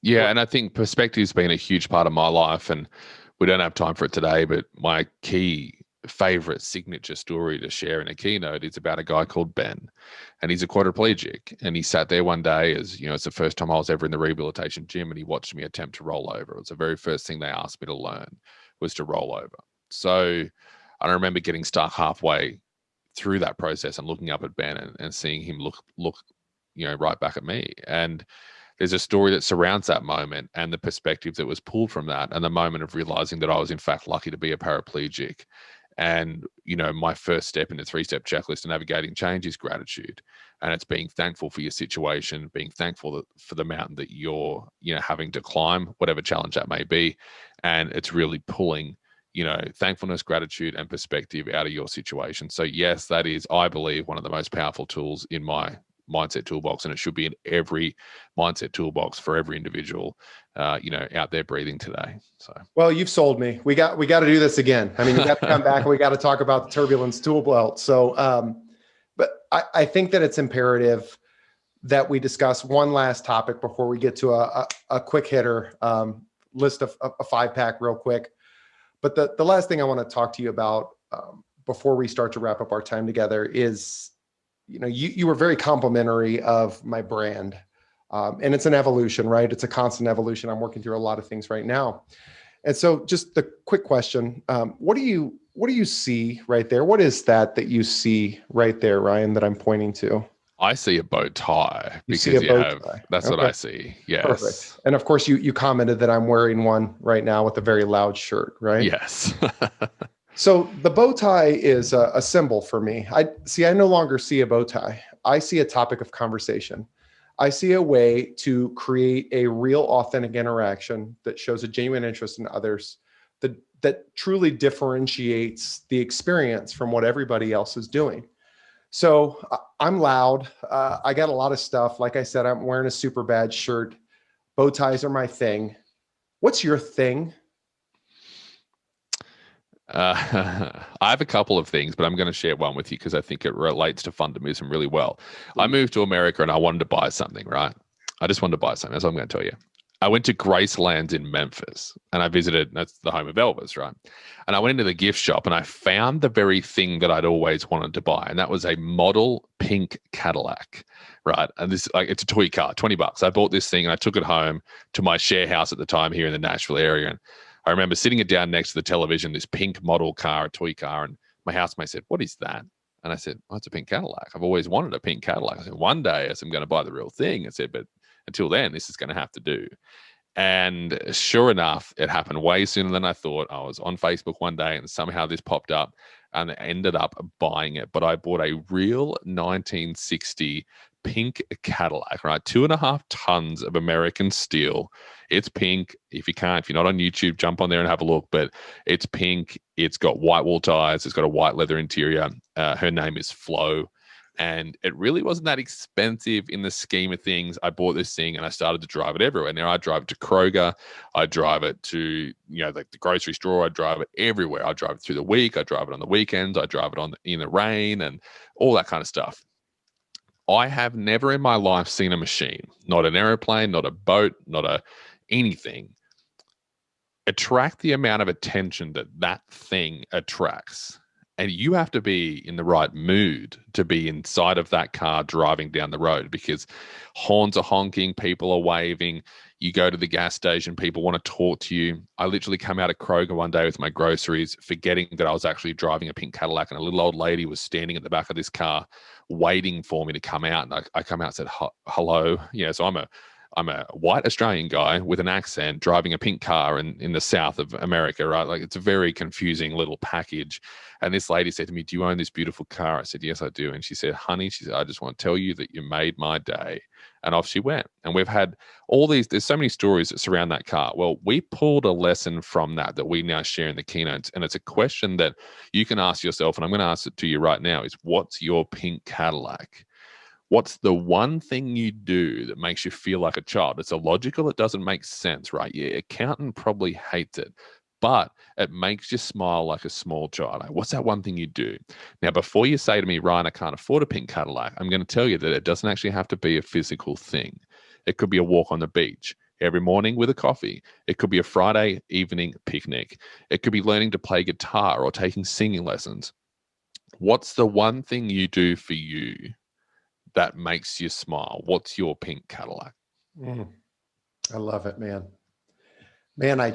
Yeah. And I think perspective's been a huge part of my life, and we don't have time for it today, but my key favorite signature story to share in a keynote is about a guy called Ben, and he's a quadriplegic. And he sat there one day, as it's the first time I was ever in the rehabilitation gym, and he watched me attempt to roll over. It was the very first thing they asked me to learn, was to roll over. So I remember getting stuck halfway through that process and looking up at Ben and seeing him look right back at me. And there's a story that surrounds that moment and the perspective that was pulled from that, and the moment of realizing that I was in fact lucky to be a paraplegic. And, my first step in the 3-step checklist of navigating change is gratitude. And it's being thankful for your situation, being thankful for the mountain that you're, having to climb, whatever challenge that may be. And it's really pulling, thankfulness, gratitude, and perspective out of your situation. So yes, that is, I believe, one of the most powerful tools in my mindset toolbox, and it should be in every mindset toolbox for every individual out there breathing today. So, well, you've sold me. We got to do this again. I mean, you got to come back and we got to talk about the Turbulence tool belt. So but I think that it's imperative that we discuss one last topic before we get to a quick hitter list of a 5-pack real quick. But the last thing I want to talk to you about before we start to wrap up our time together is, you were very complimentary of my brand. And it's an evolution, right? It's a constant evolution. I'm working through a lot of things right now. And so just the quick question, what do you see right there? What is that you see right there, Ryan, that I'm pointing to? I see a bow tie because you have, that's okay. What I see. Yes. Perfect. And of course you commented that I'm wearing one right now with a very loud shirt, right? Yes. So the bow tie is a symbol for me. I no longer see a bow tie. I see a topic of conversation. I see a way to create a real authentic interaction that shows a genuine interest in others, that truly differentiates the experience from what everybody else is doing. So I'm loud. I got a lot of stuff. Like I said, I'm wearing a super bad shirt. Bow ties are my thing. What's your thing? I have a couple of things, but I'm going to share one with you because I think it relates to Fundamism really well. I moved to America and I wanted to buy something, right? I just wanted to buy something. That's what I'm going to tell you. I went to Graceland's in Memphis and I visited, that's the home of Elvis, right? And I went into the gift shop and I found the very thing that I'd always wanted to buy. And that was a model pink Cadillac, right? And this, it's a toy car, $20. I bought this thing and I took it home to my share house at the time here in the Nashville area. And I remember sitting it down next to the television, this pink model car, a toy car, and my housemate said, "What is that?" And I said, "Oh, it's a pink Cadillac. I've always wanted a pink Cadillac." I said, "One day I'm going to buy the real thing." I said, "But until then, this is going to have to do." And sure enough, it happened way sooner than I thought. I was on Facebook one day and somehow this popped up and I ended up buying it. But I bought a real 1960 pink Cadillac, right? 2.5 tons of American steel. It's pink. If you're not on YouTube, jump on there and have a look. But it's pink. It's got white wool tires. It's got a white leather interior. Her name is Flo. And it really wasn't that expensive in the scheme of things. I bought this thing and I started to drive it everywhere. Now I drive it to Kroger. I drive it to, the grocery store. I drive it everywhere. I drive it through the week. I drive it on the weekends. I drive it in the rain and all that kind of stuff. I have never in my life seen a machine, not an airplane, not a boat, not anything, attract the amount of attention that thing attracts. And you have to be in the right mood to be inside of that car driving down the road because horns are honking, people are waving. You go to the gas station, people want to talk to you. I literally come out of Kroger one day with my groceries, forgetting that I was actually driving a pink Cadillac, and a little old lady was standing at the back of this car waiting for me to come out. And I come out and said, hello. Yeah, so I'm a white Australian guy with an accent driving a pink car in the south of America, right? Like it's a very confusing little package. And this lady said to me, "Do you own this beautiful car?" I said, "Yes, I do." And she said, "Honey," she said, "I just want to tell you that you made my day." And off she went. And we've had there's so many stories that surround that car. Well, we pulled a lesson from that we now share in the keynotes. And it's a question that you can ask yourself, and I'm going to ask it to you right now, is what's your pink Cadillac? What's the one thing you do that makes you feel like a child? It's illogical. It doesn't make sense, right? Your accountant probably hates it, but it makes you smile like a small child. What's that one thing you do? Now, before you say to me, "Ryan, I can't afford a pink Cadillac," I'm going to tell you that it doesn't actually have to be a physical thing. It could be a walk on the beach. every morning with a coffee. It could be a Friday evening picnic. It could be learning to play guitar or taking singing lessons. What's the one thing you do for you that makes you smile? What's your pink Cadillac? I love it, man. Man,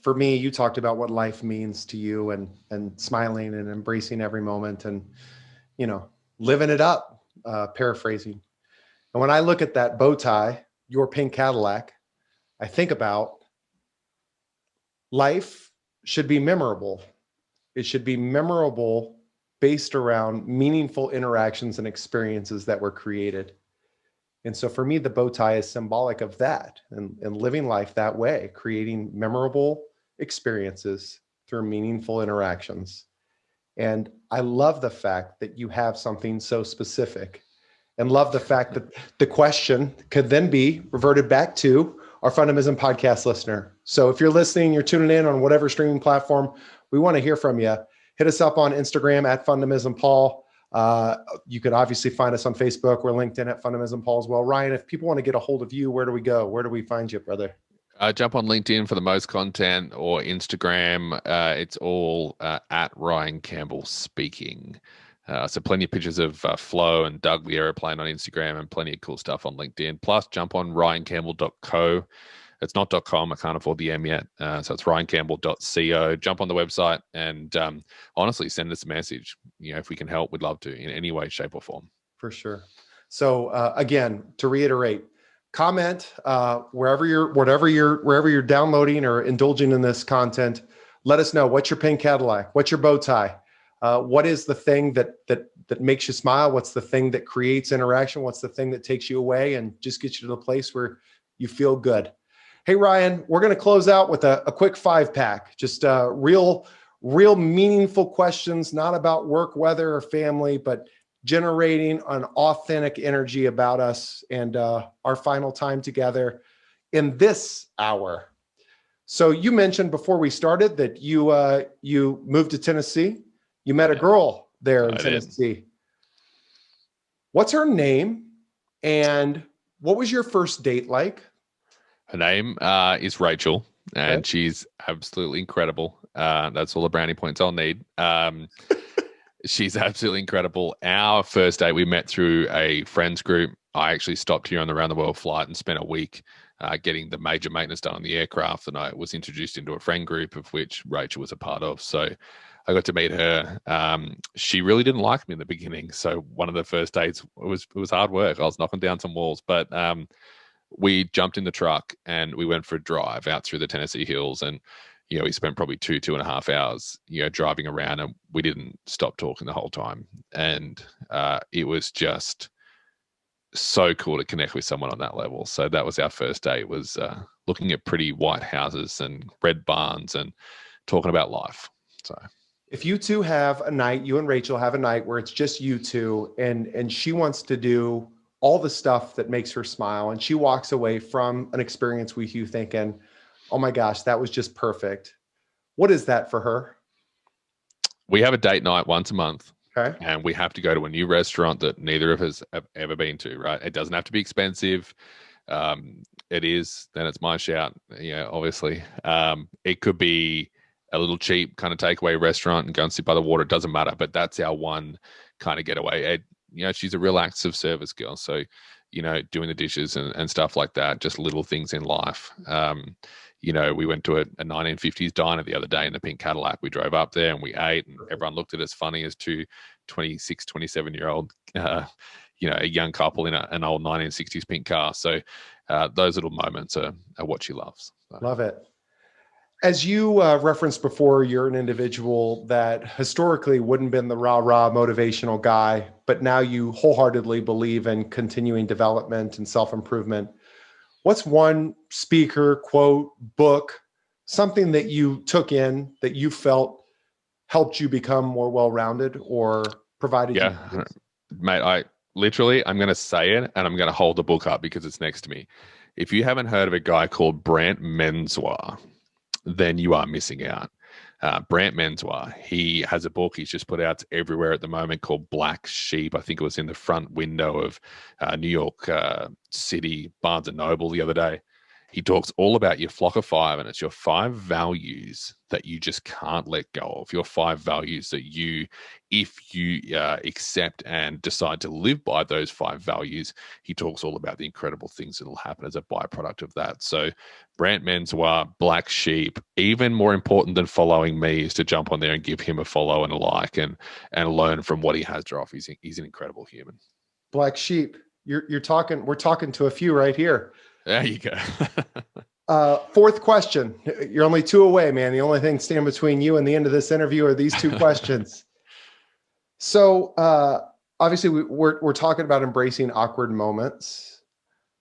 for me, you talked about what life means to you and smiling and embracing every moment and, living it up, paraphrasing. And when I look at that bow tie, your pink Cadillac, I think about life should be memorable. It should be memorable based around meaningful interactions and experiences that were created. And so for me, the bow tie is symbolic of that and living life that way, creating memorable experiences through meaningful interactions. And I love the fact that you have something so specific, and love the fact that the question could then be reverted back to our Fundamism podcast listener. So if you're listening, you're tuning in on whatever streaming platform, we want to hear from you. Hit us up on Instagram at Fundamism Paul. You could obviously find us on Facebook. We're LinkedIn at Fundamism Paul as well. Ryan, if people want to get a hold of you, where do we go? Where do we find you, brother? Jump on LinkedIn for the most content, or Instagram. It's all at Ryan Campbell Speaking. So plenty of pictures of Flo and Doug the airplane on Instagram, and plenty of cool stuff on LinkedIn. Plus, jump on ryancampbell.co. It's not .com. I can't afford the M yet. So it's ryancampbell.co. Jump on the website and honestly, send us a message. If we can help, we'd love to in any way, shape, or form. For sure. So again, to reiterate, comment wherever you're downloading or indulging in this content. Let us know, what's your pink Cadillac? What's your bow tie? What is the thing that makes you smile? What's the thing that creates interaction? What's the thing that takes you away and just gets you to the place where you feel good? Hey, Ryan, we're going to close out with a quick 5-pack, just real meaningful questions, not about work, weather, or family, but generating an authentic energy about us and our final time together in this hour. So you mentioned before we started that you moved to Tennessee. You met a girl there in Tennessee. What's her name, and what was your first date like? Her name is Rachel, and she's absolutely incredible. That's all the brownie points I'll need. She's absolutely incredible. Our first date, we met through a friends group. I actually stopped here on the round the world flight and spent a week getting the major maintenance done on the aircraft, and I was introduced into a friend group of which Rachel was a part of. So I got to meet her. She really didn't like me in the beginning. So one of the first dates, it was hard work. I was knocking down some walls, but we jumped in the truck and we went for a drive out through the Tennessee hills, and we spent probably 2.5 hours, driving around, and we didn't stop talking the whole time. And it was just so cool to connect with someone on that level. So that was our first date, was looking at pretty white houses and red barns and talking about life. So if you two have a night, you and Rachel have a night where it's just you two, and she wants to do all the stuff that makes her smile, and she walks away from an experience with you thinking, oh my gosh, that was just perfect. What is that for her? We have a date night once a month. Okay. And we have to go to a new restaurant that neither of us have ever been to, right? It doesn't have to be expensive. It is, then it's my shout, obviously. It could be a little cheap kind of takeaway restaurant and go and sit by the water. It doesn't matter, but that's our one kind of getaway. She's a real acts of service girl. So, doing the dishes and stuff like that, just little things in life. We went to a 1950s diner the other day in the pink Cadillac. We drove up there and we ate, and everyone looked at us funny as two 26, 27-year-old, a young couple in an old 1960s pink car. So those little moments are what she loves. So. Love it. As you referenced before, you're an individual that historically wouldn't been the rah-rah motivational guy, but now you wholeheartedly believe in continuing development and self-improvement. What's one speaker, quote, book, something that you took in that you felt helped you become more well-rounded or provided you? Yeah, mate, I'm going to say it and I'm going to hold the book up because it's next to me. If you haven't heard of a guy called Brant Menswar, then you are missing out. Brant Menswar, he has a book he's just put out everywhere at the moment called Black Sheep. I think it was in the front window of New York City Barnes & Noble the other day. He talks all about your flock of five, and it's your 5 values that you just can't let go of. Your 5 values that if you accept and decide to live by those 5 values, he talks all about the incredible things that will happen as a byproduct of that. So Brant Menswar, Black Sheep, even more important than following me is to jump on there and give him a follow and a like and learn from what he has to offer. He's an incredible human. Black Sheep, we're talking to a few right here. There you go. 4th question. You're only 2 away, man. The only thing standing between you and the end of this interview are these 2 questions. So obviously we're talking about embracing awkward moments.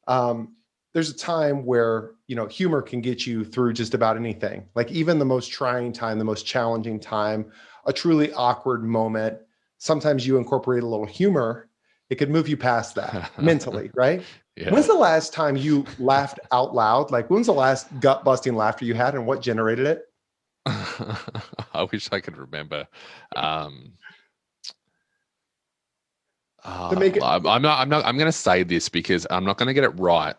There's a time where, humor can get you through just about anything. Like even the most trying time, the most challenging time, a truly awkward moment. Sometimes you incorporate a little humor. It could move you past that mentally, right? Yeah. When's the last time you laughed out loud? Like when's the last gut busting laughter you had and what generated it? I wish I could remember. I'm going to say this because I'm not going to get it right,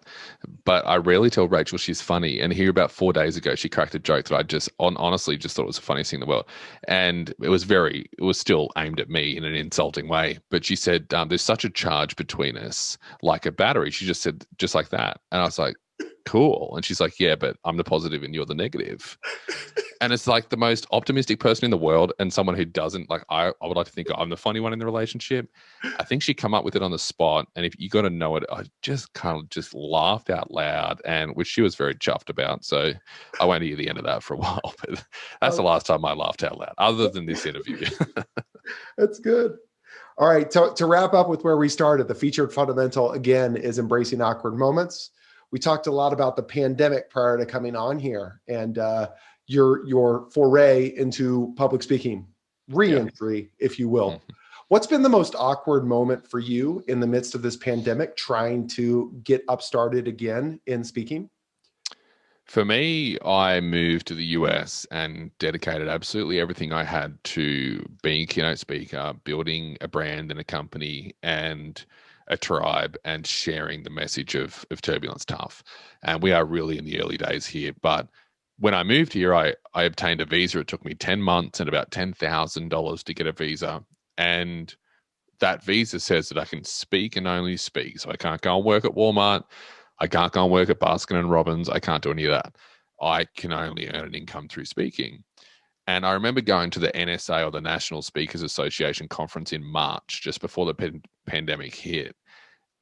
but I rarely tell Rachel she's funny. And here about 4 days ago, she cracked a joke that I just honestly just thought it was the funniest thing in the world. And it was still aimed at me in an insulting way. But she said, there's such a charge between us, like a battery. She just said, just like that. And I was like, cool. And she's like, yeah, but I'm the positive and you're the negative. And it's like the most optimistic person in the world and someone who doesn't, like, I would like to think I'm the funny one in the relationship. I think she come up with it on the spot. And if you got to know it, I just kind of just laughed out loud, and which she was very chuffed about. So I won't hear the end of that for a while, but that's the last time I laughed out loud, other than this interview. That's good. All right. To wrap up with where we started, the featured fundamental, again, is embracing awkward moments. We talked a lot about the pandemic prior to coming on here, and your foray into public speaking, re-entry, if you will. Mm-hmm. What's been the most awkward moment for you in the midst of this pandemic, trying to get upstarted again in speaking? For me, I moved to the US and dedicated absolutely everything I had to being a keynote speaker, building a brand and a company and a tribe, and sharing the message of Turbulence Tough. And we are really in the early days here, but when I moved here, I obtained a visa. It took me 10 months and about $10,000 to get a visa. And that visa says that I can speak and only speak. So I can't go and work at Walmart. I can't go and work at Baskin and Robbins. I can't do any of that. I can only earn an income through speaking. And I remember going to the NSA, or the National Speakers Association conference in March, just before the pandemic hit.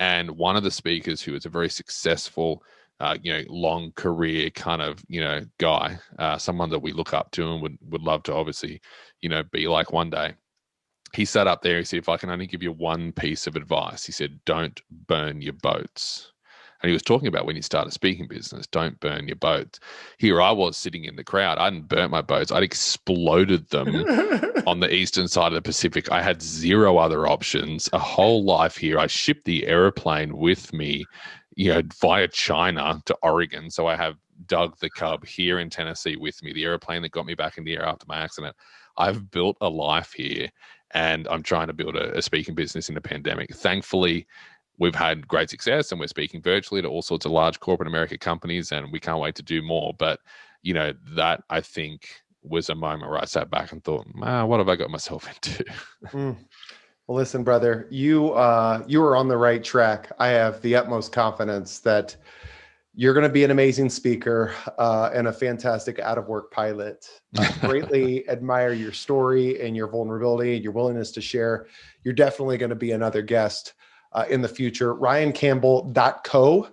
And one of the speakers, who was a very successful long career kind of, guy, someone that we look up to and would love to obviously, be like one day. He sat up there, he said, if I can only give you one piece of advice, he said, don't burn your boats. And he was talking about when you start a speaking business, don't burn your boats. Here I was sitting in the crowd. I hadn't burnt my boats. I'd exploded them on the eastern side of the Pacific. I had 0 other options, a whole life here. I shipped the airplane with me, via China to Oregon. So I have Doug the Cub here in Tennessee with me, the airplane that got me back in the air after my accident. I've built a life here, and I'm trying to build a speaking business in a pandemic. Thankfully, we've had great success, and we're speaking virtually to all sorts of large corporate American companies, and we can't wait to do more. But, that I think was a moment where I sat back and thought, what have I got myself into? Well, listen, brother, you are on the right track. I have the utmost confidence that you're going to be an amazing speaker and a fantastic out-of-work pilot. I greatly admire your story and your vulnerability and your willingness to share. You're definitely going to be another guest in the future. RyanCampbell.co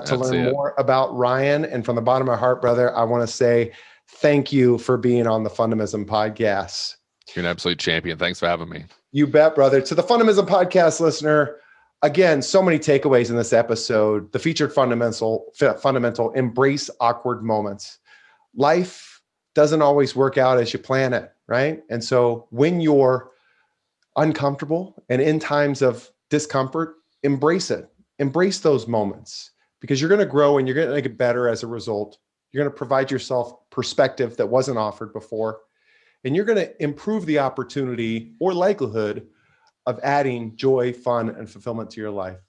to learn more about Ryan. And from the bottom of my heart, brother, I want to say thank you for being on the Fundamism Podcast. You're an absolute champion. Thanks for having me. You bet, brother. To the Fundamism Podcast listener, again, so many takeaways in this episode. The featured fundamental, embrace awkward moments. Life doesn't always work out as you plan it, right? And so when you're uncomfortable and in times of discomfort, embrace it. Embrace those moments, because you're going to grow and you're going to get better as a result. You're going to provide yourself perspective that wasn't offered before. And you're going to improve the opportunity or likelihood of adding joy, fun, and fulfillment to your life.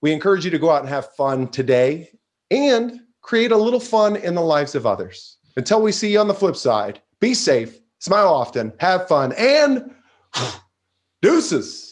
We encourage you to go out and have fun today and create a little fun in the lives of others. Until we see you on the flip side, be safe, smile often, have fun, and deuces.